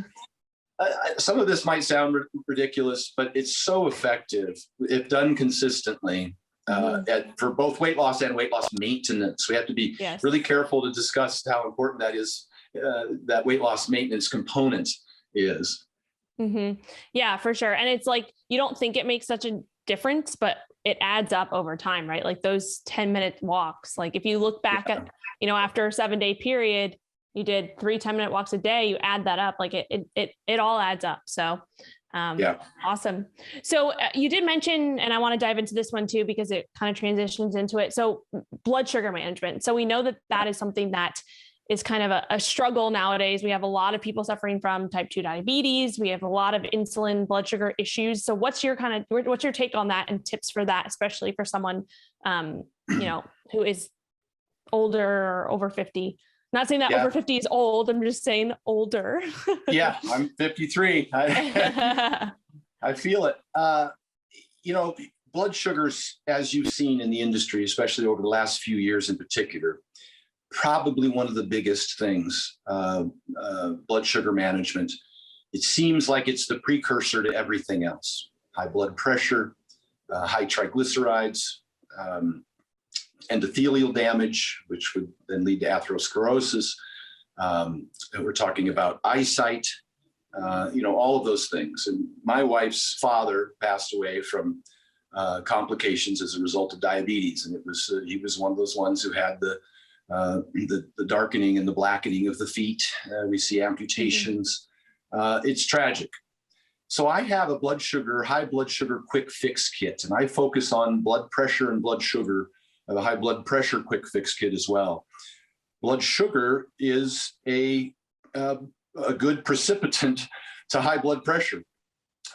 Some of this might sound ridiculous, but it's so effective if done consistently. For both weight loss and weight loss maintenance. We have to be really careful to discuss how important that is, that weight loss maintenance component is. Yeah, for sure. And it's like, you don't think it makes such a difference, but it adds up over time, right? Like those 10-minute walks. Like if you look back at, after a 7-day period, you did 3 10-minute walks a day, you add that up, like it all adds up. So awesome. So you did mention, and I want to dive into this one too, because it kind of transitions into it. So blood sugar management. So we know that is something that is kind of a struggle nowadays. We have a lot of people suffering from type 2 diabetes. We have a lot of insulin, blood sugar issues. So what's your take on that and tips for that, especially for someone, who is older or over 50? Not saying that over 50 is old. I'm just saying older. Yeah, I'm 53. I feel it. Blood sugars, as you've seen in the industry, especially over the last few years in particular, probably one of the biggest things, blood sugar management. It seems like it's the precursor to everything else. High blood pressure, high triglycerides, endothelial damage, which would then lead to atherosclerosis. We're talking about eyesight, all of those things. And my wife's father passed away from complications as a result of diabetes. And he was one of those ones who had the darkening and the blackening of the feet. We see amputations. It's tragic. So I have a high blood sugar quick fix kit, and I focus on blood pressure and blood sugar. I have a high blood pressure quick fix kit as well. Blood sugar is a good precipitant to high blood pressure.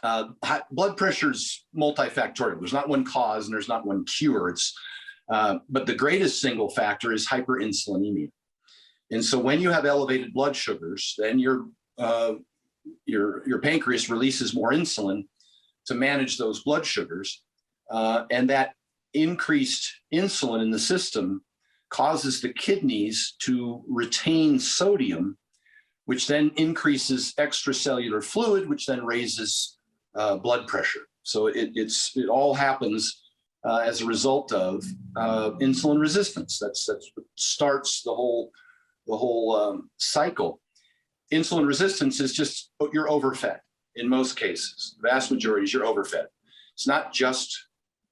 High blood pressure is multifactorial. There's not one cause and there's not one cure. But the greatest single factor is hyperinsulinemia. And so when you have elevated blood sugars, then your pancreas releases more insulin to manage those blood sugars. And that increased insulin in the system causes the kidneys to retain sodium, which then increases extracellular fluid, which then raises blood pressure. So it all happens as a result of insulin resistance. That's what starts the whole cycle. Insulin resistance is just you're overfed in most cases. The vast majority is you're overfed. It's not just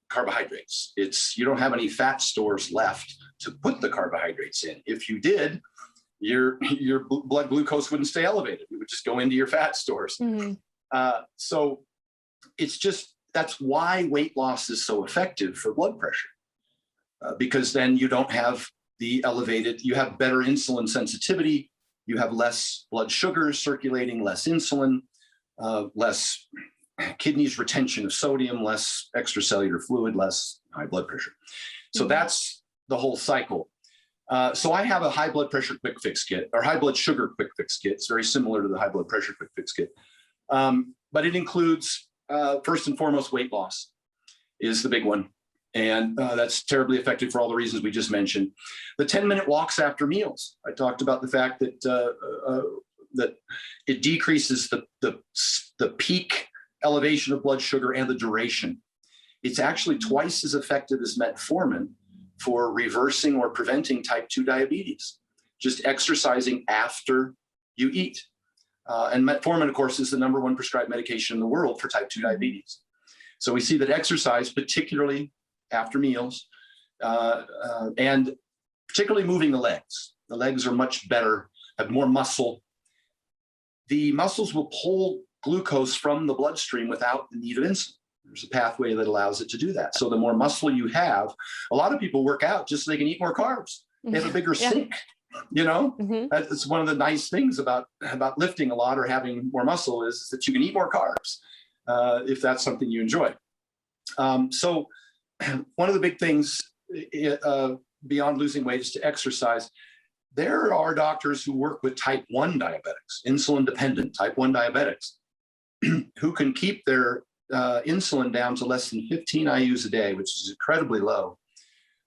carbohydrates. It's you don't have any fat stores left to put the carbohydrates in. If you did, your blood glucose wouldn't stay elevated. It would just go into your fat stores. Mm-hmm. So it's just, that's why weight loss is so effective for blood pressure, because then you don't have the elevated, you have better insulin sensitivity, you have less blood sugars circulating, less insulin, less kidneys retention of sodium, less extracellular fluid, less high blood pressure. So that's the whole cycle. So I have a high blood pressure quick fix kit, or high blood sugar quick fix kit. It's very similar to the high blood pressure quick fix kit. But it includes, first and foremost, weight loss is the big one. And that's terribly effective for all the reasons we just mentioned. The 10-minute walks after meals. I talked about the fact that that it decreases the peak elevation of blood sugar and the duration. It's actually twice as effective as metformin for reversing or preventing type 2 diabetes, just exercising after you eat. And metformin, of course, is the #1 prescribed medication in the world for type 2 diabetes. So we see that exercise, particularly after meals, and particularly moving the legs are much better, have more muscle. The muscles will pull glucose from the bloodstream without the need of insulin. There's a pathway that allows it to do that. So the more muscle you have, a lot of people work out just so they can eat more carbs. They have a bigger sink, you know? That's one of the nice things about lifting a lot or having more muscle is that you can eat more carbs if that's something you enjoy. So one of the big things beyond losing weight is to exercise. There are doctors who work with type 1 diabetics, insulin dependent type 1 diabetics, who can keep their insulin down to less than 15 IUs a day, which is incredibly low,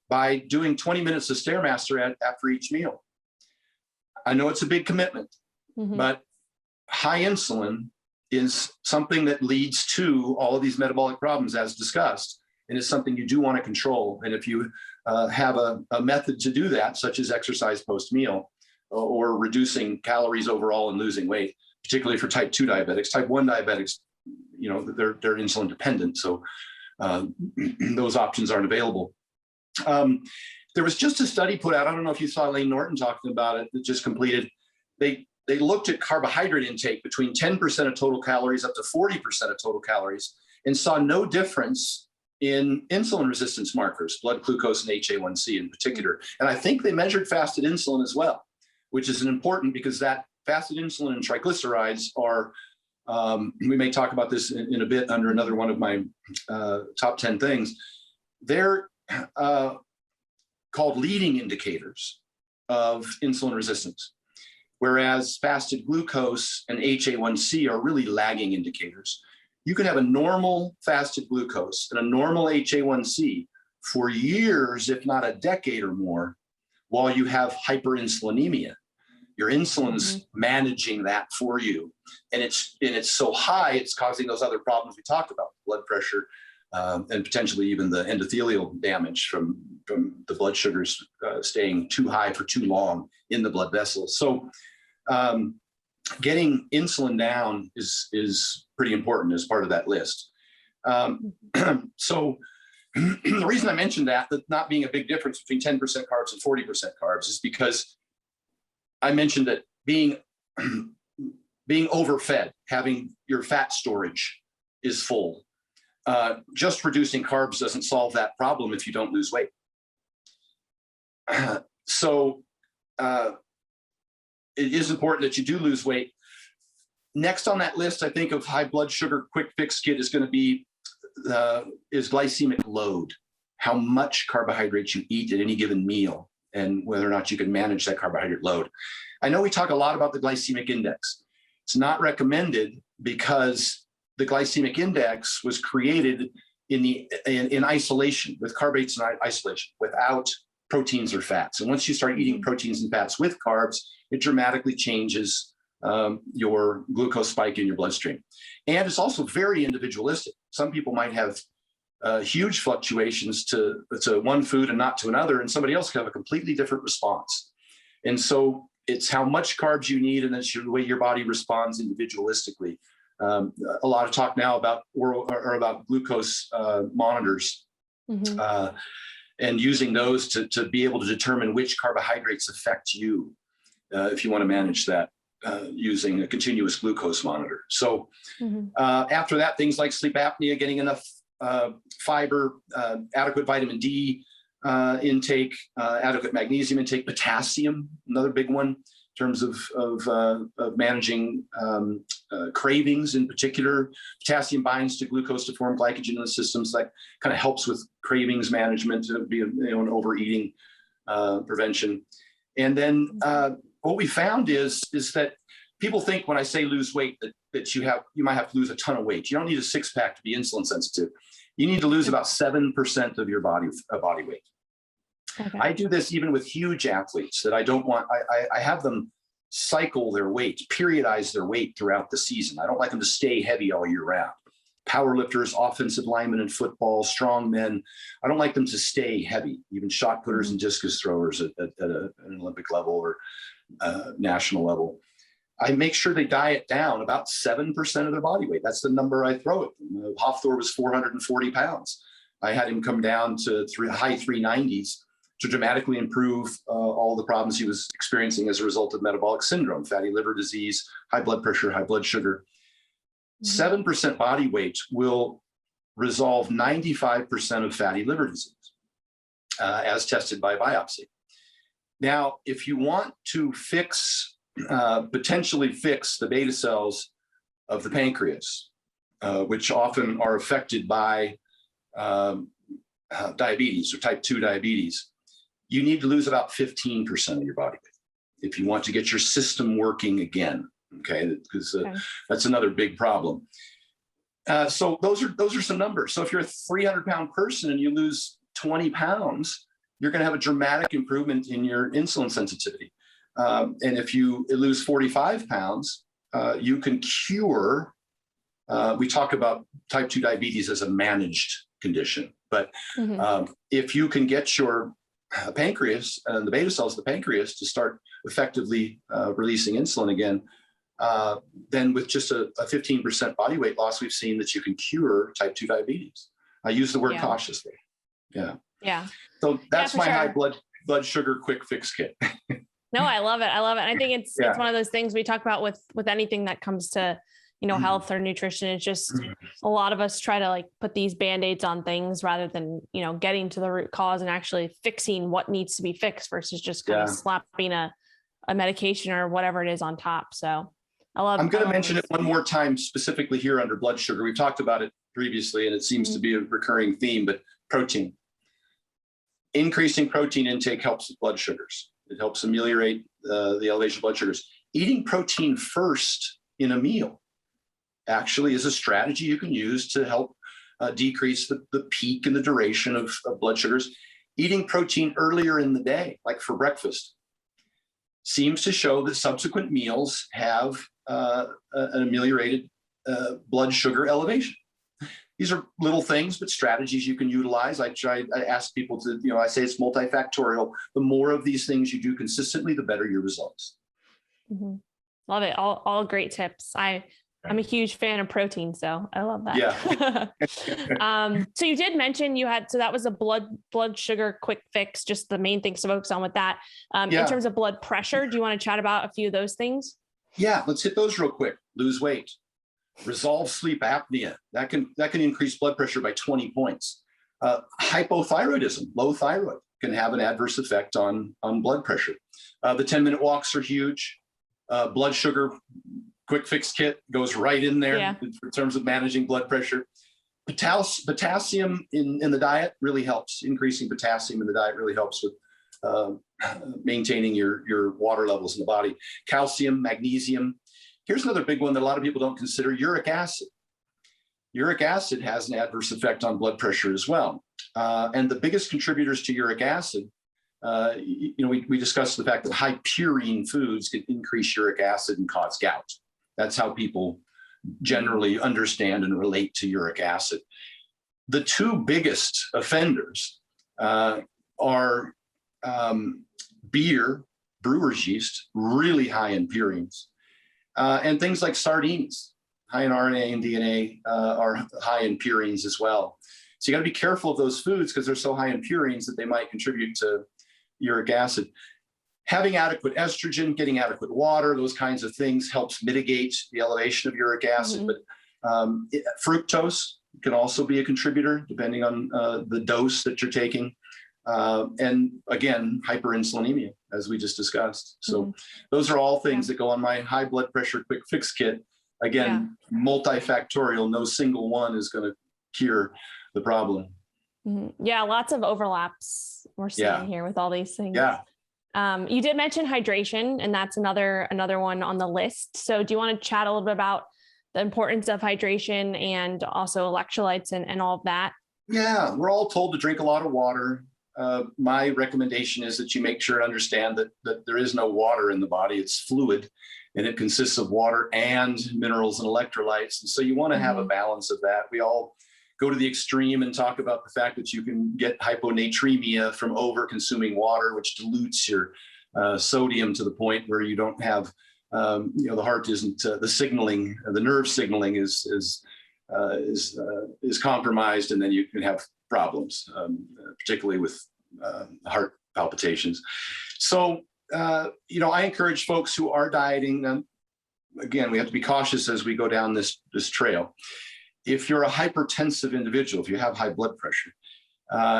by doing 20 minutes of Stairmaster after each meal. I know it's a big commitment, but high insulin is something that leads to all of these metabolic problems as discussed, and it's something you do want to control. And if you have a method to do that, such as exercise post-meal or reducing calories overall and losing weight, particularly for type 2 diabetics, type 1 diabetics, you know, they're insulin dependent. So those options aren't available. There was just a study put out, I don't know if you saw Lane Norton talking about it, that just completed. They looked at carbohydrate intake between 10% of total calories up to 40% of total calories and saw no difference in insulin resistance markers, blood glucose and HA1C in particular. And I think they measured fasted insulin as well, which is important because that fasted insulin and triglycerides are, we may talk about this in a bit under another one of my top 10 things. They're called leading indicators of insulin resistance, whereas fasted glucose and HA1C are really lagging indicators. You can have a normal fasted glucose and a normal HA1C for years, if not a decade or more, while you have hyperinsulinemia. Your insulin's managing that for you. And it's so high, it's causing those other problems we talked about, blood pressure, and potentially even the endothelial damage from the blood sugars staying too high for too long in the blood vessels. So getting insulin down is pretty important as part of that list. So the reason I mentioned that not being a big difference between 10% carbs and 40% carbs is because I mentioned that being overfed, having your fat storage is full. Just reducing carbs doesn't solve that problem if you don't lose weight. So it is important that you do lose weight. Next on that list, I think, of high blood sugar quick fix kit is going to be is glycemic load, how much carbohydrates you eat at any given meal and whether or not you can manage that carbohydrate load. I know we talk a lot about the glycemic index. It's not recommended because the glycemic index was created in isolation, with carbohydrates in isolation, without proteins or fats. And once you start eating proteins and fats with carbs, it dramatically changes your glucose spike in your bloodstream. And it's also very individualistic. Some people might have huge fluctuations to one food and not to another, and somebody else can have a completely different response. And so it's how much carbs you need, and it's the way your body responds individualistically. A lot of talk now about about glucose monitors, and using those to be able to determine which carbohydrates affect you, if you want to manage that using a continuous glucose monitor. So after that, things like sleep apnea, getting enough fiber, adequate vitamin D intake, adequate magnesium intake, potassium, another big one in terms of managing cravings in particular. Potassium binds to glucose to form glycogen in the system, so that kind of helps with cravings management, to be an overeating prevention. And then what we found is that people think when I say lose weight that you might have to lose a ton of weight. You don't need a six-pack to be insulin sensitive. You need to lose about 7% of your body weight. Okay. I do this even with huge athletes that I don't want. I have them cycle their weight, periodize their weight throughout the season. I don't like them to stay heavy all year round. Powerlifters, offensive linemen in football, strong men, I don't like them to stay heavy. Even shot putters and discus throwers at an Olympic level or national level. I make sure they diet down about 7% of their body weight. That's the number I throw at them. Hafthor was 440 pounds. I had him come down to high 390s to dramatically improve all the problems he was experiencing as a result of metabolic syndrome, fatty liver disease, high blood pressure, high blood sugar. 7% body weight will resolve 95% of fatty liver disease, as tested by biopsy. Now, if you want to potentially fix the beta cells of the pancreas, which often are affected by diabetes or type 2 diabetes, you need to lose about 15% of your body weight if you want to get your system working again. Okay, because that's another big problem. So those are some numbers. So if you're a 300-pound person and you lose 20 pounds, you're going to have a dramatic improvement in your insulin sensitivity. And if you lose 45 pounds, you can cure. We talk about type 2 diabetes as a managed condition, but if you can get your pancreas and the beta cells of the pancreas to start effectively releasing insulin again, then with just a 15% body weight loss, we've seen that you can cure type 2 diabetes. I use the word cautiously. Yeah. So that's my high blood sugar quick fix kit. No, I love it. I think it's one of those things we talk about with anything that comes to, health or nutrition. It's just a lot of us try to put these Band-Aids on things rather than, getting to the root cause and actually fixing what needs to be fixed versus just kind of slapping a medication or whatever it is on top. So I'm going to mention it one more time, specifically here under blood sugar. We've talked about it previously, and it seems to be a recurring theme, but protein. Increasing protein intake helps with blood sugars. It helps ameliorate the elevation of blood sugars. Eating protein first in a meal actually is a strategy you can use to help decrease the peak and the duration of blood sugars. Eating protein earlier in the day, like for breakfast, seems to show that subsequent meals have an ameliorated blood sugar elevation. These are little things, but strategies you can utilize. I ask people to, I say it's multifactorial. The more of these things you do consistently, the better your results. Love it. All great tips. I I'm a huge fan of protein, so I love that. Yeah. So you did mention so that was a blood sugar quick fix, just the main things to focus on with that. In terms of blood pressure, do you want to chat about a few of those things? Yeah, let's hit those real quick. Lose weight, resolve sleep apnea. That can increase blood pressure by 20 points. Hypothyroidism, low thyroid, can have an adverse effect on blood pressure. The 10-minute walks are huge. Blood sugar quick fix kit goes right in there in terms of managing blood pressure. Potassium in the diet really helps. Increasing potassium in the diet really helps with maintaining your water levels in the body. Calcium, magnesium. Here's another big one that a lot of people don't consider: uric acid. Uric acid has an adverse effect on blood pressure as well. And the biggest contributors to uric acid, we discussed the fact that high purine foods can increase uric acid and cause gout. That's how people generally understand and relate to uric acid. The two biggest offenders are beer, brewer's yeast, really high in purines, and things like sardines, high in RNA and DNA, are high in purines as well. So you got to be careful of those foods because they're so high in purines that they might contribute to uric acid. Having adequate estrogen, getting adequate water, those kinds of things helps mitigate the elevation of uric acid. But fructose can also be a contributor depending on the dose that you're taking. And again, hyperinsulinemia, as we just discussed. So those are all things that go on my high blood pressure quick fix kit. Again, multifactorial, no single one is going to cure the problem. Yeah, lots of overlaps we're seeing here with all these things. You did mention hydration, and that's another one on the list. So do you want to chat a little bit about the importance of hydration and also electrolytes and all of that? Yeah, we're all told to drink a lot of water. My recommendation is that you make sure to understand that there is no water in the body. It's fluid, and it consists of water and minerals and electrolytes. And so you want to have a balance of that. We all go to the extreme and talk about the fact that you can get hyponatremia from over consuming water, which dilutes your sodium to the point where you don't have, the heart isn't, the signaling, the nerve signaling is compromised, and then you can have problems, particularly with heart palpitations. So, I encourage folks who are dieting, again, we have to be cautious as we go down this trail. If you're a hypertensive individual, if you have high blood pressure,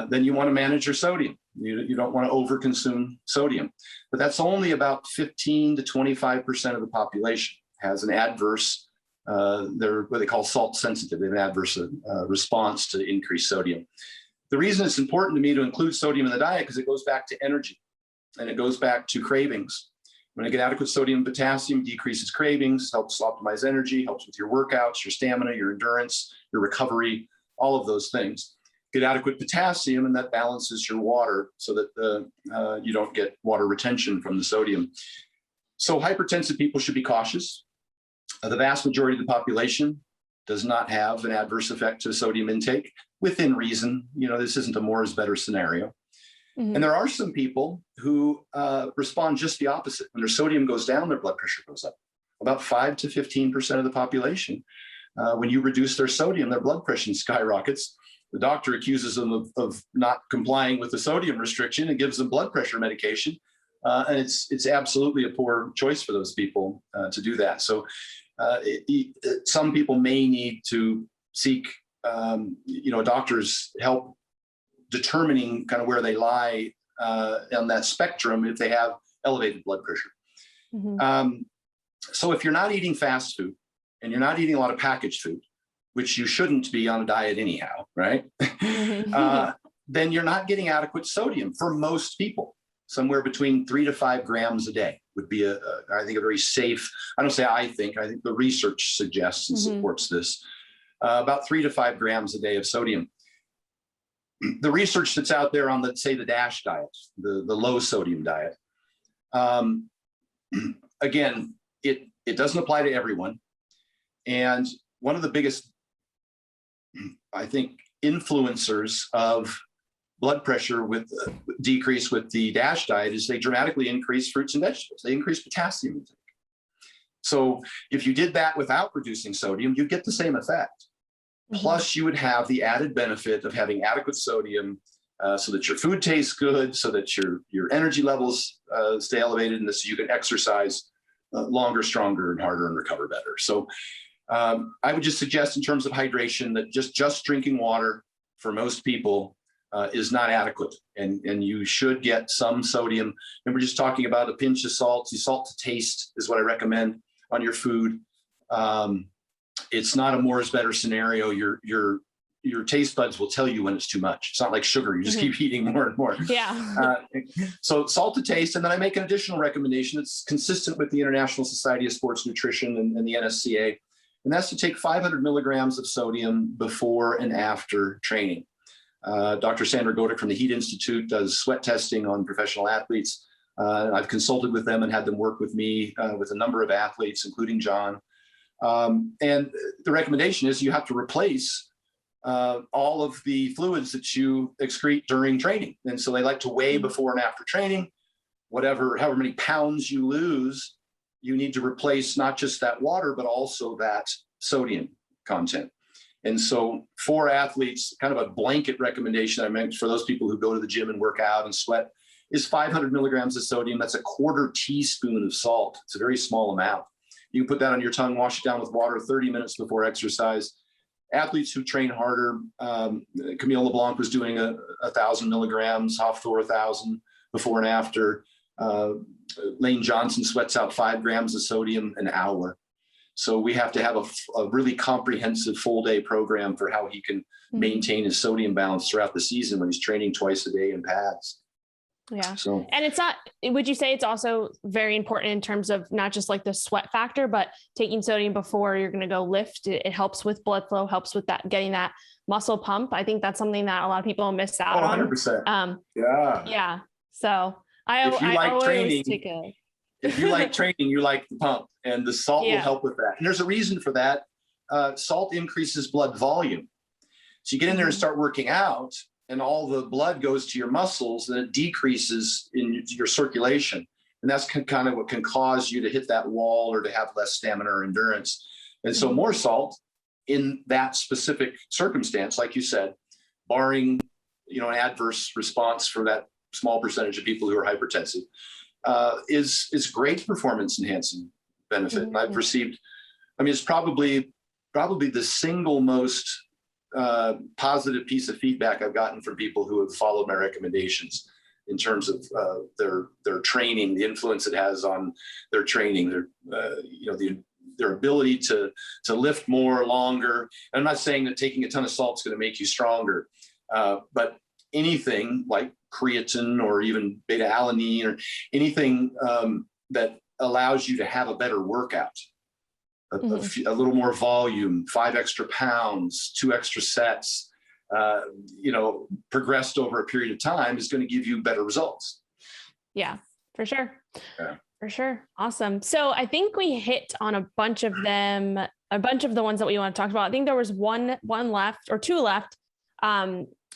then you want to manage your sodium. You don't want to overconsume sodium. But that's only about 15 to 25% of the population has an adverse, they're what they call salt sensitive. They have an adverse response to increased sodium. The reason it's important to me to include sodium in the diet because it goes back to energy and it goes back to cravings. When I get adequate sodium and potassium, decreases cravings, helps optimize energy, helps with your workouts, your stamina, your endurance, your recovery, all of those things. Get adequate potassium, and that balances your water so that you don't get water retention from the sodium. So hypertensive people should be cautious. The vast majority of the population does not have an adverse effect to sodium intake within reason. This isn't a more is better scenario. And there are some people who respond just the opposite. When their sodium goes down, their blood pressure goes up. About 5 to 15% of the population, when you reduce their sodium, their blood pressure skyrockets. The doctor accuses them of not complying with the sodium restriction and gives them blood pressure medication. And it's absolutely a poor choice for those people to do that. So some people may need to seek a doctor's help determining kind of where they lie on that spectrum if they have elevated blood pressure. So if you're not eating fast food and you're not eating a lot of packaged food, which you shouldn't be on a diet anyhow, right? Then you're not getting adequate sodium for most people. Somewhere between 3 to 5 grams a day would be I think a very safe, I think the research suggests and supports this, about 3 to 5 grams a day of sodium. The research that's out there on, let's say, the DASH diet, the low sodium diet, again, it doesn't apply to everyone. And one of the biggest, I think, influencers of blood pressure with decrease with the DASH diet is they dramatically increase fruits and vegetables. They increase potassium intake. So if you did that without reducing sodium, you'd get the same effect. Plus, you would have the added benefit of having adequate sodium so that your food tastes good, so that your energy levels stay elevated, and so you can exercise longer, stronger, and harder and recover better. So I would just suggest in terms of hydration that just drinking water for most people is not adequate. And you should get some sodium. And we're just talking about a pinch of salt. Salt to taste is what I recommend on your food. It's not a more is better scenario. Your taste buds will tell you when it's too much. It's not like sugar. You just keep eating more and more. Yeah. So salt to taste. And then I make an additional recommendation that's consistent with the International Society of Sports Nutrition and the NSCA. And that's to take 500 milligrams of sodium before and after training. Dr. Sandra Godek from the Heat Institute does sweat testing on professional athletes. I've consulted with them and had them work with me with a number of athletes, including John. And the recommendation is you have to replace all of the fluids that you excrete during training. And so they like to weigh before and after training. However many pounds you lose, you need to replace not just that water, but also that sodium content. And so for athletes, kind of a blanket recommendation I meant for those people who go to the gym and work out and sweat is 500 milligrams of sodium. That's a quarter teaspoon of salt. It's a very small amount. You can put that on your tongue, wash it down with water 30 minutes before exercise. Athletes who train harder, Camille LeBlanc was doing 1,000 milligrams, Hafthor 1,000 before and after. Lane Johnson sweats out 5 grams of sodium an hour. So we have to have a really comprehensive full day program for how he can maintain his sodium balance throughout the season when he's training twice a day in pads. Yeah. So, and it's not, would you say it's also very important in terms of not just like the sweat factor, but taking sodium before you're going to go lift? It helps with blood flow, helps with that, getting that muscle pump. I think that's something that a lot of people miss out on. 100%. Yeah. So if you like training, if you like training, you like the pump, and the salt will help with that. And there's a reason for that. Salt increases blood volume. So you get in there and start working out, and all the blood goes to your muscles, and it decreases in your circulation. And that's kind of what can cause you to hit that wall or to have less stamina or endurance. And so more salt in that specific circumstance, like you said, barring, an adverse response for that small percentage of people who are hypertensive, is great performance enhancing benefit. And I've received, it's probably the single most positive piece of feedback I've gotten from people who have followed my recommendations in terms of their training, the influence it has on their training, their ability to lift more, longer. And I'm not saying that taking a ton of salt is going to make you stronger, but anything like creatine or even beta alanine or anything that allows you to have a better workout, a little more volume, 5 extra pounds, 2 extra sets, progressed over a period of time is going to give you better results. Yeah, for sure. Yeah. For sure. Awesome. So I think we hit on a bunch of them, a bunch of the ones that we want to talk about. I think there was one left or 2 left.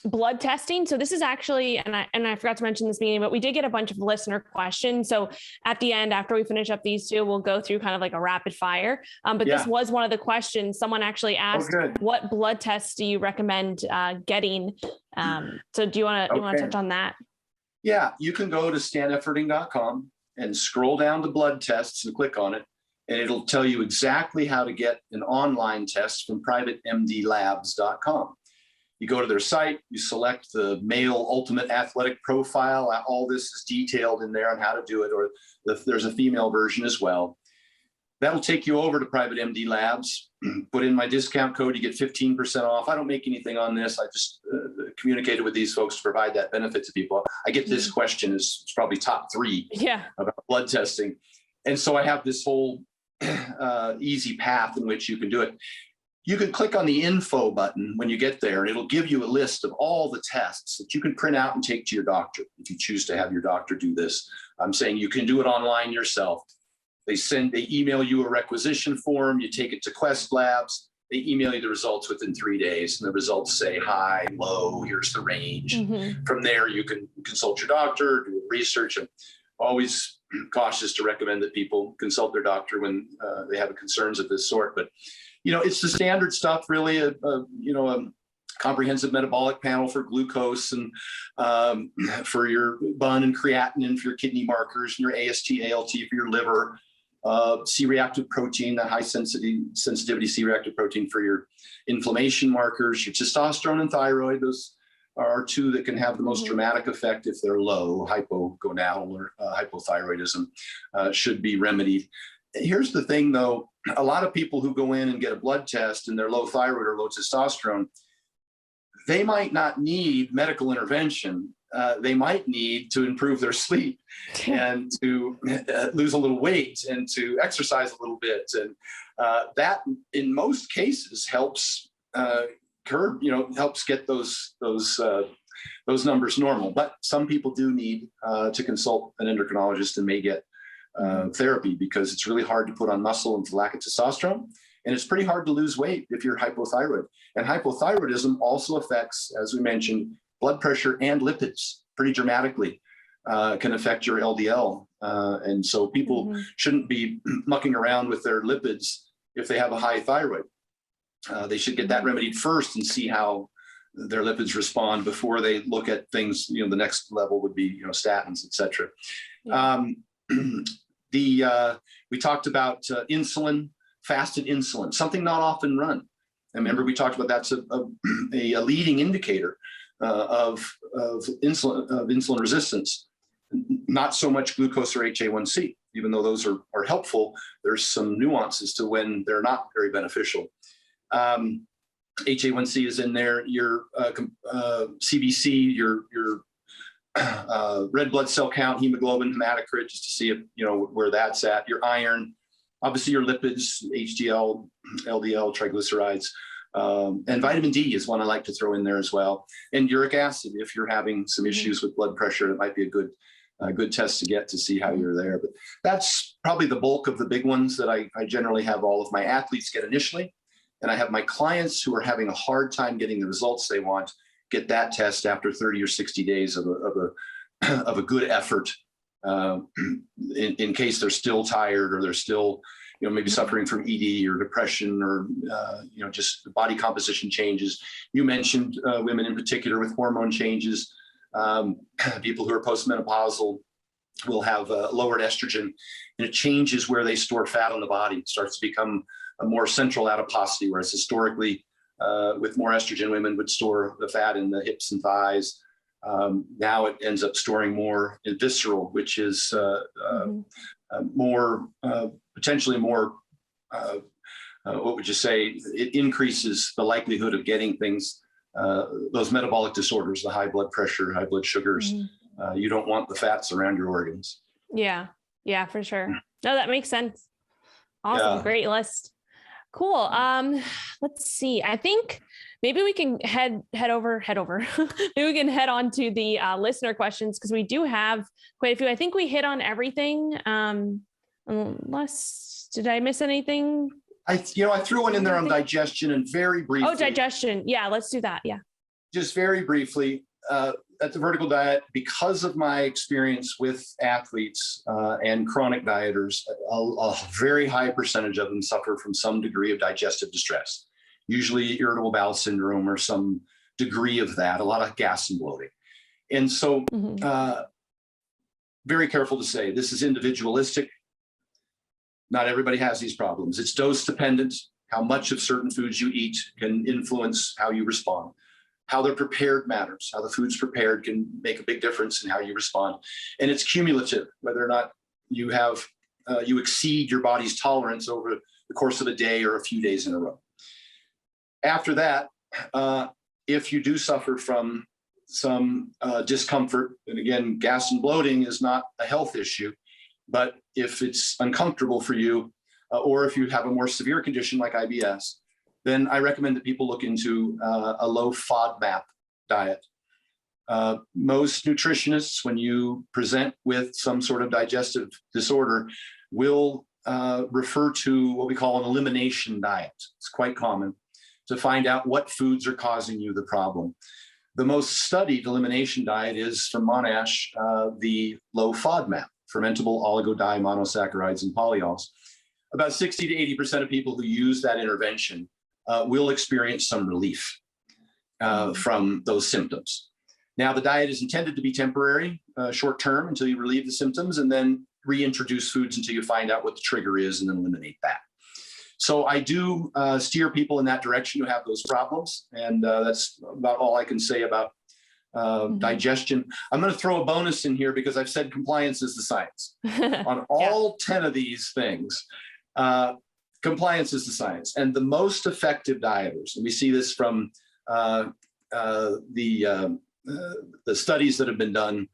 Blood testing. So this is actually, and I forgot to mention this meeting, but we did get a bunch of listener questions. So at the end, after we finish up these 2, we'll go through kind of like a rapid fire. This was one of the questions. Someone actually asked, what blood tests do you recommend getting? So do you want to touch on that? Yeah, you can go to stanefferding.com and scroll down to blood tests and click on it. And it'll tell you exactly how to get an online test from privatemdlabs.com. You go to their site, you select the male ultimate athletic profile. All this is detailed in there on how to do it, or there's a female version as well. That'll take you over to Private MD Labs. Put in my discount code, you get 15% off. I don't make anything on this. I just communicated with these folks to provide that benefit to people. I get this question is probably top 3 about blood testing. And so I have this whole easy path in which you can do it. You can click on the info button when you get there, and it'll give you a list of all the tests that you can print out and take to your doctor if you choose to have your doctor do this. I'm saying you can do it online yourself. They email you a requisition form, you take it to Quest Labs, they email you the results within 3 days, and the results say high, low, here's the range. From there, you can consult your doctor, do research, and always cautious to recommend that people consult their doctor when they have concerns of this sort. But, it's the standard stuff, really, a comprehensive metabolic panel for glucose and for your BUN and creatinine for your kidney markers, and your AST, ALT for your liver, C-reactive protein, the high sensitivity C-reactive protein for your inflammation markers, your testosterone and thyroid. Those are two that can have the most dramatic effect if they're low. Hypogonadal or hypothyroidism should be remedied. Here's the thing, though. A lot of people who go in and get a blood test and they're low thyroid or low testosterone, they might not need medical intervention. They might need to improve their sleep and to lose a little weight and to exercise a little bit. And that, in most cases, helps helps get those numbers normal. But some people do need to consult an endocrinologist and may get therapy, because it's really hard to put on muscle with lack of testosterone. And it's pretty hard to lose weight if you're hypothyroid. And hypothyroidism also affects, as we mentioned, blood pressure and lipids pretty dramatically, can affect your LDL. And so people shouldn't be mucking around with their lipids if they have a high thyroid. They should get that remedied first and see how their lipids respond before they look at things. The next level would be, statins, et cetera. We talked about insulin, fasted insulin, something not often run. And remember, we talked about that's a leading indicator of insulin resistance. Not so much glucose or HA1C, even though those are helpful. There's some nuances to when they're not very beneficial. HA1C is in there. Your CBC, your red blood cell count, hemoglobin, hematocrit, just to see if where that's at. Your iron, obviously your lipids, HDL, LDL, triglycerides, and vitamin D is one I like to throw in there as well. And uric acid, if you're having some issues with blood pressure, it might be a good test to get to see how you're there. But that's probably the bulk of the big ones that I generally have all of my athletes get initially. And I have my clients who are having a hard time getting the results they want, get that test after 30 or 60 days of a good effort, in case they're still tired or they're still, maybe suffering from ED or depression or, just body composition changes. You mentioned women in particular with hormone changes. People who are postmenopausal will have lowered estrogen, and it changes where they store fat on the body. It starts to become a more central adiposity, whereas historically, with more estrogen, women would store the fat in the hips and thighs. Now it ends up storing more in visceral, which is more, potentially more, what would you say? It increases the likelihood of getting things, those metabolic disorders, the high blood pressure, high blood sugars. You don't want the fats around your organs. Yeah, for sure. No, that makes sense. Awesome. Yeah. Great list. Cool. Let's see. I think maybe we can head over. Maybe we can head on to the listener questions, because we do have quite a few. I think we hit on everything. Unless, did I miss anything? I threw one in there on digestion, and very briefly. Oh, digestion. Yeah, let's do that. Yeah. Just very briefly, at the Vertical Diet, because of my experience with athletes and chronic dieters, a very high percentage of them suffer from some degree of digestive distress, usually irritable bowel syndrome or some degree of that, a lot of gas and bloating. And so very careful to say, this is individualistic. Not everybody has these problems. It's dose dependent. How much of certain foods you eat can influence how you respond. How they're prepared matters. How the food's prepared can make a big difference in how you respond. And it's cumulative, whether or not you have, you exceed your body's tolerance over the course of a day or a few days in a row. After that, if you do suffer from some discomfort, and again, gas and bloating is not a health issue, but if it's uncomfortable for you, or if you have a more severe condition like IBS, then I recommend that people look into a low FODMAP diet. Most nutritionists, when you present with some sort of digestive disorder, will refer to what we call an elimination diet. It's quite common to find out what foods are causing you the problem. The most studied elimination diet is from Monash, the low FODMAP. fermentable oligodimonosaccharides and polyols. About 60 to 80% of people who use that intervention will experience some relief from those symptoms. Now, the diet is intended to be temporary, short term, until you relieve the symptoms, and then reintroduce foods until you find out what the trigger is and then eliminate that. So I do steer people in that direction who have those problems. And that's about all I can say about digestion. I'm going to throw a bonus in here because I've said compliance is the science. On all 10 of these things, compliance is the science. And the most effective dieters, and we see this from the studies that have been done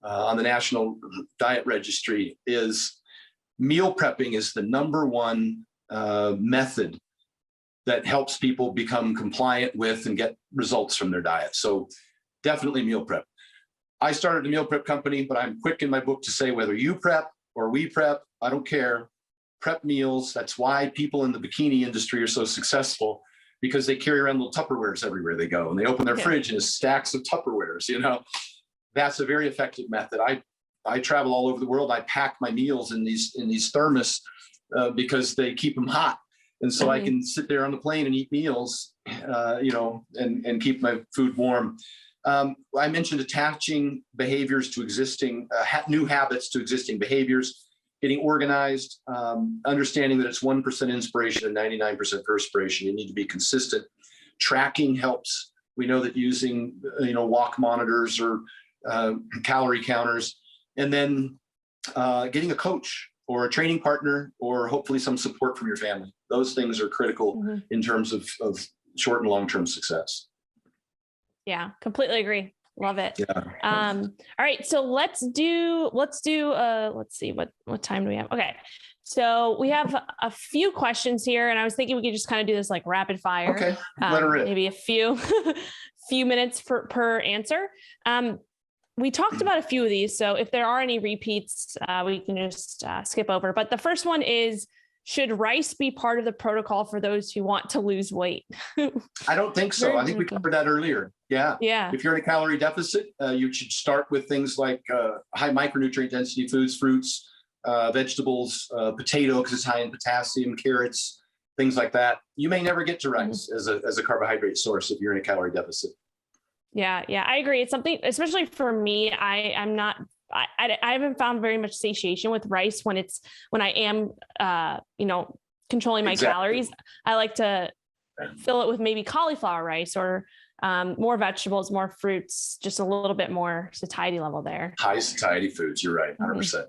on the National Diet Registry, is meal prepping is the number one method that helps people become compliant with and get results from their diet. So definitely meal prep. I started a meal prep company, but I'm quick in my book to say whether you prep or we prep, I don't care. Prep meals. That's why people in the bikini industry are so successful, because they carry around little Tupperwares everywhere they go, and they open their fridge and it's stacks of Tupperwares. You know, that's a very effective method. I travel all over the world. I pack my meals in these thermos because they keep them hot, and so I can sit there on the plane and eat meals, and keep my food warm. I mentioned attaching behaviors to existing new habits to existing behaviors. Getting organized, understanding that it's 1% inspiration and 99% perspiration. You need to be consistent. Tracking helps. We know that using, walk monitors or calorie counters, and then getting a coach or a training partner, or hopefully some support from your family. Those things are critical in terms of short and long-term success. Yeah, completely agree. Love it. Yeah. All right. So let's see, what time do we have? Okay. So we have a few questions here, and I was thinking we could just kind of do this like rapid fire. Okay. Let her rip. Maybe a few minutes per answer. We talked about a few of these. So if there are any repeats, we can just skip over. But the first one is, should rice be part of the protocol for those who want to lose weight? I don't think so. I think we covered that earlier. Yeah. If you're in a calorie deficit, you should start with things like high micronutrient density foods, fruits, vegetables, potato, because it's high in potassium, carrots, things like that. You may never get to rice as a carbohydrate source if you're in a calorie deficit. Yeah, I agree. It's something, especially for me, I haven't found very much satiation with rice when I am, controlling my calories. I like to fill it with maybe cauliflower rice or more vegetables, more fruits, just a little bit more satiety level there. High satiety foods. You're right. 100%.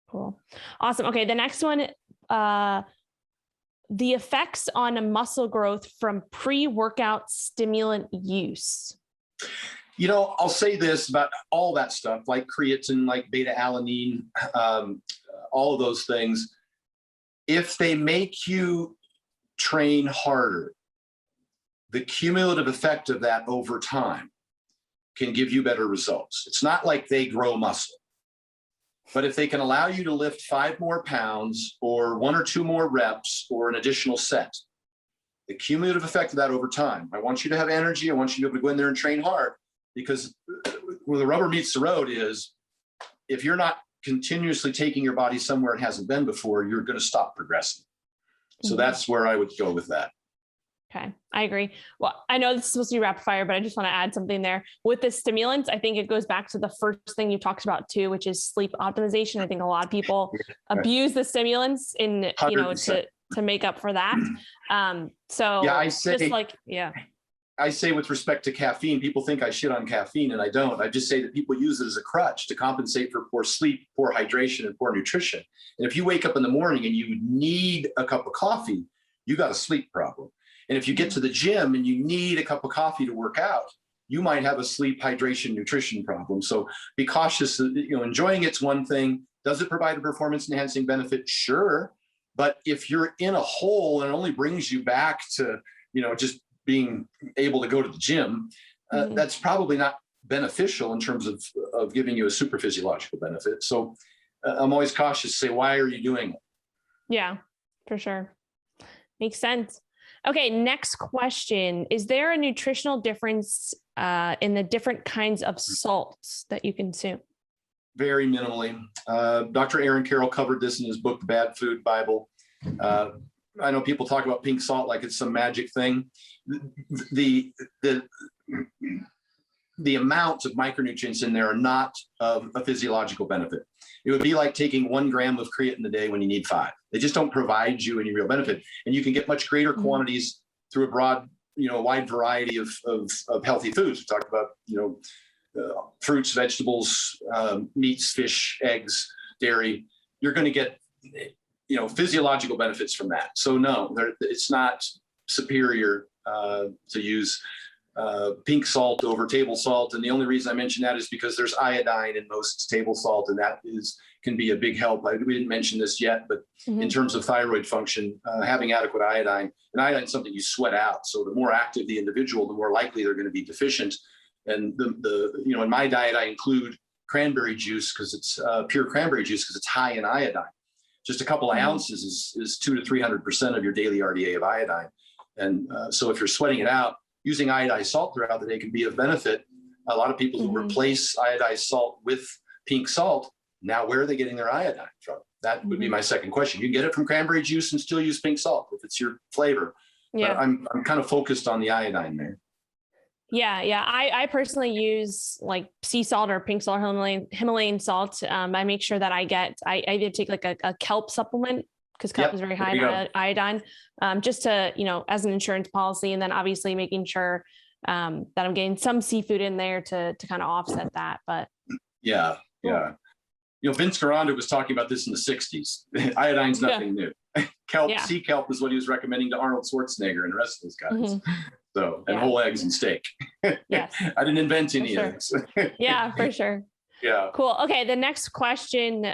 Cool. Awesome. Okay. The next one, the effects on muscle growth from pre-workout stimulant use. I'll say this about all that stuff, like creatine, like beta-alanine, all of those things. If they make you train harder, the cumulative effect of that over time can give you better results. It's not like they grow muscle, but if they can allow you to lift 5 more pounds or 1 or 2 more reps or an additional set, the cumulative effect of that over time. I want you to have energy. I want you to be able to go in there and train hard, because where the rubber meets the road is if you're not continuously taking your body somewhere it hasn't been before, you're going to stop progressing. So that's where I would go with that. Okay. I agree. Well, I know this is supposed to be rapid fire, but I just want to add something there with the stimulants. I think it goes back to the first thing you talked about too, which is sleep optimization. I think a lot of people abuse the stimulants in, 100%. To make up for that. I say with respect to caffeine, people think I shit on caffeine, and I don't. I just say that people use it as a crutch to compensate for poor sleep, poor hydration, and poor nutrition. And if you wake up in the morning and you need a cup of coffee, you got a sleep problem. And if you get to the gym and you need a cup of coffee to work out, you might have a sleep, hydration, nutrition problem. So be cautious. Enjoying it's one thing. Does it provide a performance enhancing benefit? Sure. But if you're in a hole and it only brings you back to, just being able to go to the gym, that's probably not beneficial in terms of giving you a super physiological benefit. So I'm always cautious to say, why are you doing it? Yeah, for sure. Makes sense. Okay. Next question. Is there a nutritional difference in the different kinds of salts that you consume? very minimally. Dr. Aaron Carroll covered this in his book, The Bad Food Bible. I know people talk about pink salt like it's some magic thing. The amount of micronutrients in there are not of a physiological benefit. It would be like taking 1 gram of creatine a day when you need 5. They just don't provide you any real benefit. And you can get much greater quantities through a broad, wide variety of healthy foods. We talked about, fruits, vegetables, meats, fish, eggs, dairy. You're going to get, physiological benefits from that. So no, it's not superior to use pink salt over table salt. And the only reason I mention that is because there's iodine in most table salt, and that can be a big help. We didn't mention this yet, but in terms of thyroid function, having adequate iodine, and iodine is something you sweat out. So the more active the individual, the more likely they're going to be deficient. And in my diet, I include cranberry juice because it's pure cranberry juice because it's high in iodine. Just a couple of ounces is 200 to 300% of your daily RDA of iodine. And so if you're sweating it out, using iodized salt throughout the day can be of benefit. A lot of people who replace iodized salt with pink salt, now where are they getting their iodine from? That would be my second question. You can get it from cranberry juice and still use pink salt if it's your flavor. Yeah. But I'm kind of focused on the iodine there. Yeah. I personally use like sea salt or pink salt, Himalayan salt. I make sure that I either take like a kelp supplement because kelp is very high in iodine, just to, as an insurance policy. And then obviously making sure that I'm getting some seafood in there to kind of offset that. But yeah. Vince Garanda was talking about this in the 60s. Iodine's nothing new. Sea kelp is what he was recommending to Arnold Schwarzenegger and the rest of those guys. So, and whole eggs and steak. Yes. I didn't invent any of this. Yeah, for sure. Yeah. Cool. Okay. The next question,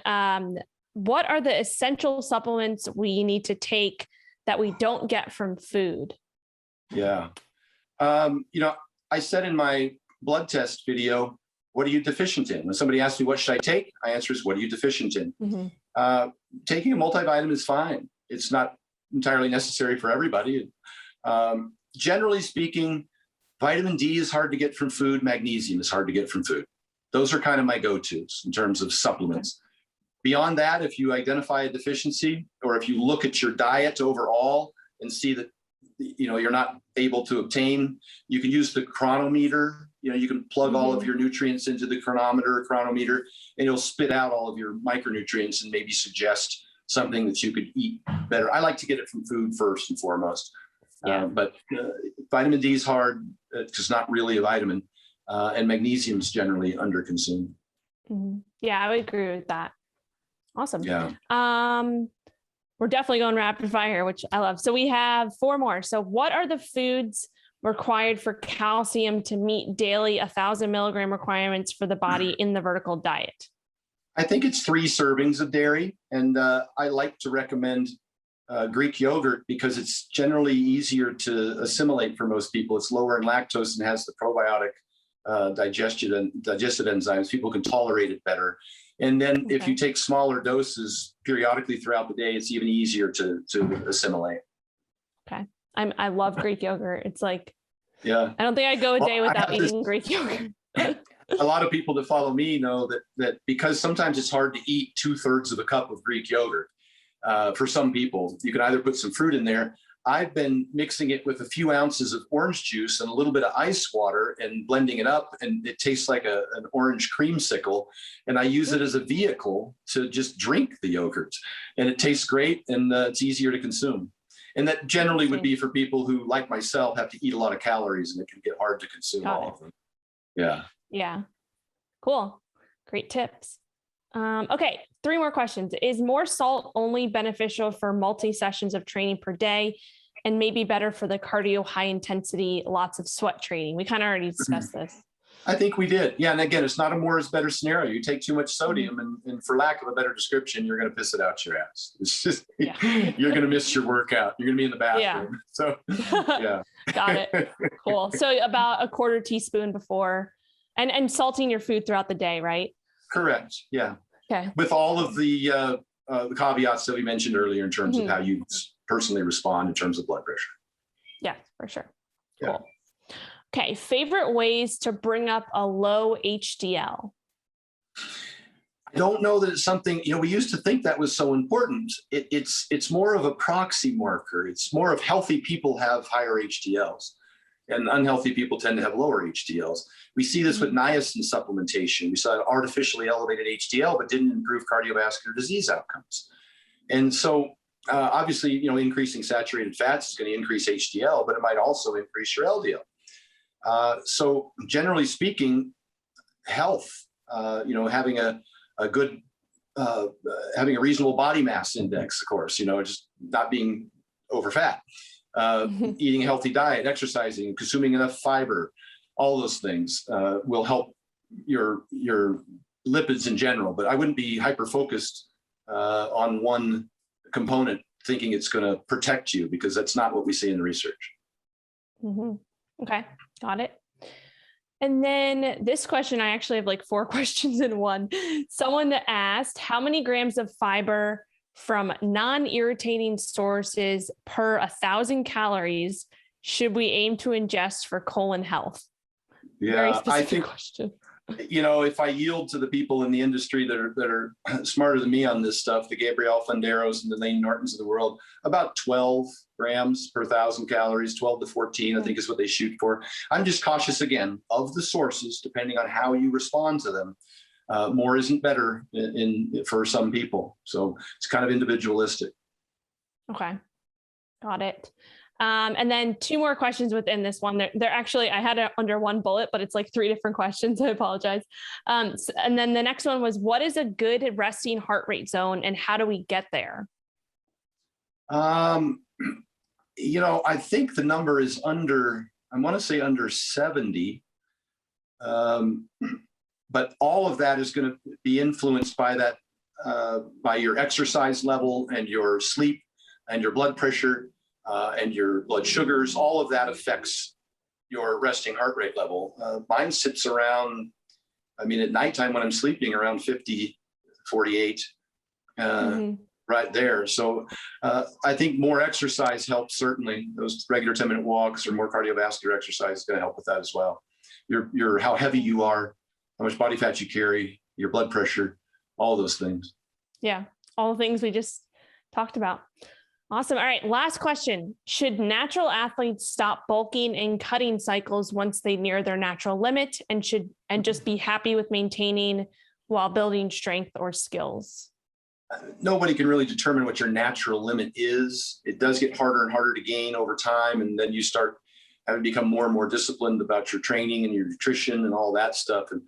what are the essential supplements we need to take that we don't get from food? Yeah. I said in my blood test video, what are you deficient in? When somebody asks me, what should I take? My answer is, what are you deficient in? Taking a multivitamin is fine. It's not entirely necessary for everybody. Generally speaking, vitamin D is hard to get from food. Magnesium is hard to get from food. Those are kind of my go-tos in terms of supplements. Beyond that, if you identify a deficiency, or if you look at your diet overall and see that you're not able to obtain, you can use the chronometer. You can plug all of your nutrients into the chronometer, and it'll spit out all of your micronutrients and maybe suggest something that you could eat better. I like to get it from food first and foremost. But vitamin D is hard because it's not really a vitamin, and magnesium is generally underconsumed. Yeah, I would agree with that. Awesome. Yeah. We're definitely going rapid fire, which I love. So we have 4 more. So what are the foods required for calcium to meet daily 1,000 milligram requirements for the body in the vertical diet? I think it's 3 servings of dairy. And I like to recommend Greek yogurt because it's generally easier to assimilate for most people. It's lower in lactose and has the probiotic digestive enzymes. People can tolerate it better. And then if you take smaller doses periodically throughout the day, it's even easier to assimilate. Okay. I love Greek yogurt. It's like, I don't think I'd go a day without eating Greek yogurt. A lot of people that follow me know that because sometimes it's hard to eat 2/3 of a cup of Greek yogurt. For some people, you can either put some fruit in there. I've been mixing it with a few ounces of orange juice and a little bit of ice water and blending it up, and it tastes like an orange creamsicle. And I use it as a vehicle to just drink the yogurt, and it tastes great, and it's easier to consume. And that generally would be for people who, like myself, have to eat a lot of calories, and it can get hard to consume all of them. Yeah. Cool. Great tips. Okay. 3 more questions. Is more salt only beneficial for multi-sessions of training per day and maybe better for the cardio, high intensity, lots of sweat training? We kind of already discussed this. I think we did. Yeah. And again, it's not a more is better scenario. You take too much sodium and for lack of a better description, you're going to piss it out your ass. It's just, you're going to miss your workout. You're going to be in the bathroom. So Got it. Cool. So about a 1/4 teaspoon before and salting your food throughout the day, right? Correct. Yeah. Okay. With all of the caveats that we mentioned earlier in terms of how you personally respond in terms of blood pressure. Yeah, for sure. Cool. Okay. Favorite ways to bring up a low HDL? I don't know that it's something, we used to think that was so important. It's more of a proxy marker. It's more of healthy people have higher HDLs and unhealthy people tend to have lower HDLs. We see this with niacin supplementation. We saw artificially elevated HDL, but didn't improve cardiovascular disease outcomes. And so obviously, increasing saturated fats is going to increase HDL, but it might also increase your LDL. So generally speaking, health, having a good, having a reasonable body mass index, of course, just not being over fat, eating a healthy diet, exercising, consuming enough fiber, all those things will help your lipids in general. But I wouldn't be hyper-focused on one component thinking it's going to protect you, because that's not what we see in the research. Okay, got it. And then this question, I actually have like 4 questions in one. Someone asked, how many grams of fiber from non-irritating sources per 1,000 calories should we aim to ingest for colon health? Yeah, very specific I think, question. If I yield to the people in the industry that are smarter than me on this stuff, the Gabrielle Funderos and the Lane Nortons of the world, about 12 grams per 1,000 calories, 12 to 14, I think is what they shoot for. I'm just cautious again of the sources, depending on how you respond to them. More isn't better for some people. So it's kind of individualistic. Okay. Got it. And then 2 more questions within this one. They're actually, I had it under one bullet, but it's like 3 different questions. I apologize. And then the next one was, what is a good resting heart rate zone and how do we get there? I think the number is under 70. But all of that is going to be influenced by that, by your exercise level and your sleep and your blood pressure. And your blood sugars, all of that affects your resting heart rate level. Mine sits around, at nighttime when I'm sleeping, around 50, 48, right there. So I think more exercise helps, certainly. Those regular 10-minute walks or more cardiovascular exercise is going to help with that as well. How heavy you are, how much body fat you carry, your blood pressure, all those things. Yeah, all the things we just talked about. Awesome. All right. Last question. Should natural athletes stop bulking and cutting cycles once they near their natural limit and just be happy with maintaining while building strength or skills? Nobody can really determine what your natural limit is. It does get harder and harder to gain over time. And then you start having to become more and more disciplined about your training and your nutrition and all that stuff. And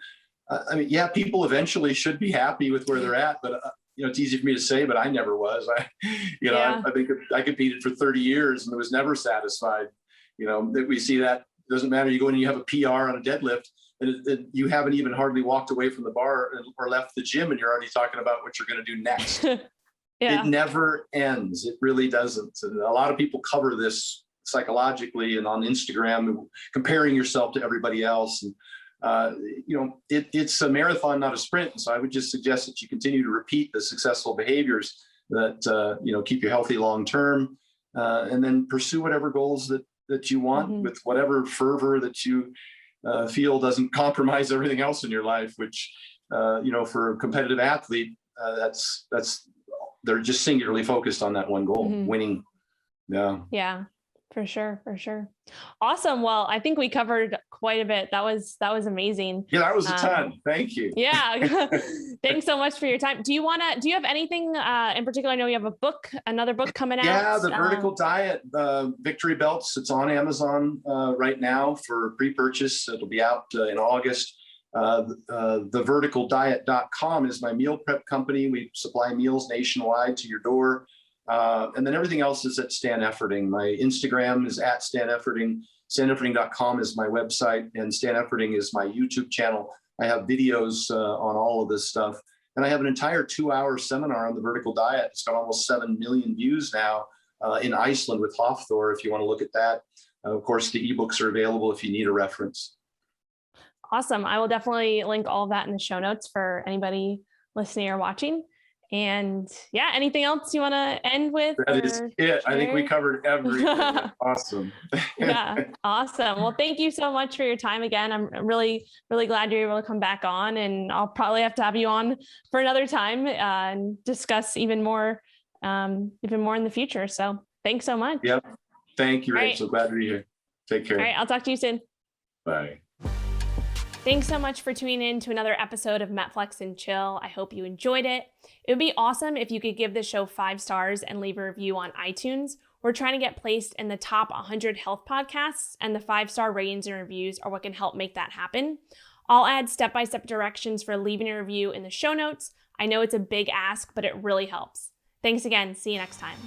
people eventually should be happy with where they're at, but it's easy for me to say, but I never was. I think I competed for 30 years and was never satisfied. That we see that doesn't matter. You go in and you have a PR on a deadlift and you haven't even hardly walked away from the bar or left the gym and you're already talking about what you're going to do next. It never ends. It really doesn't. And a lot of people cover this psychologically and on Instagram, comparing yourself to everybody else. And it's a marathon, not a sprint. So I would just suggest that you continue to repeat the successful behaviors that, keep you healthy long-term, and then pursue whatever goals that you want with whatever fervor that you feel doesn't compromise everything else in your life, which, for a competitive athlete, they're just singularly focused on that one goal, winning. Yeah. For sure. Awesome. Well, I think we covered quite a bit. That was amazing. Yeah, that was a ton. Thank you. Yeah. Thanks so much for your time. Do you have anything in particular? I know you have another book coming out. Yeah, the Vertical Diet, Victory Belts. It's on Amazon right now for pre-purchase. It'll be out in August. TheVerticalDiet.com is my meal prep company. We supply meals nationwide to your door. And then everything else is at Stan Efferding. My Instagram is at Stan Efferding. StanEfferding.com is my website, and Stan Efferding is my YouTube channel. I have videos on all of this stuff. And I have an entire 2-hour seminar on the vertical diet. It's got almost 7 million views now in Iceland with Hofthor, if you want to look at that. Of course, the ebooks are available if you need a reference. Awesome. I will definitely link all of that in the show notes for anybody listening or watching. And yeah, anything else you want to end with? That is it. I think we covered everything. Awesome. Yeah, awesome. Well, thank you so much for your time again. I'm really, really glad you're able to come back on, and I'll probably have to have you on for another time and discuss even more in the future. So thanks so much. Yep. Thank you, All Rachel. Glad to be here. Take care. All right. I'll talk to you soon. Bye. Thanks so much for tuning in to another episode of MetFlex and Chill. I hope you enjoyed it. It would be awesome if you could give the show 5 stars and leave a review on iTunes. We're trying to get placed in the top 100 health podcasts, and the 5-star ratings and reviews are what can help make that happen. I'll add step-by-step directions for leaving a review in the show notes. I know it's a big ask, but it really helps. Thanks again. See you next time.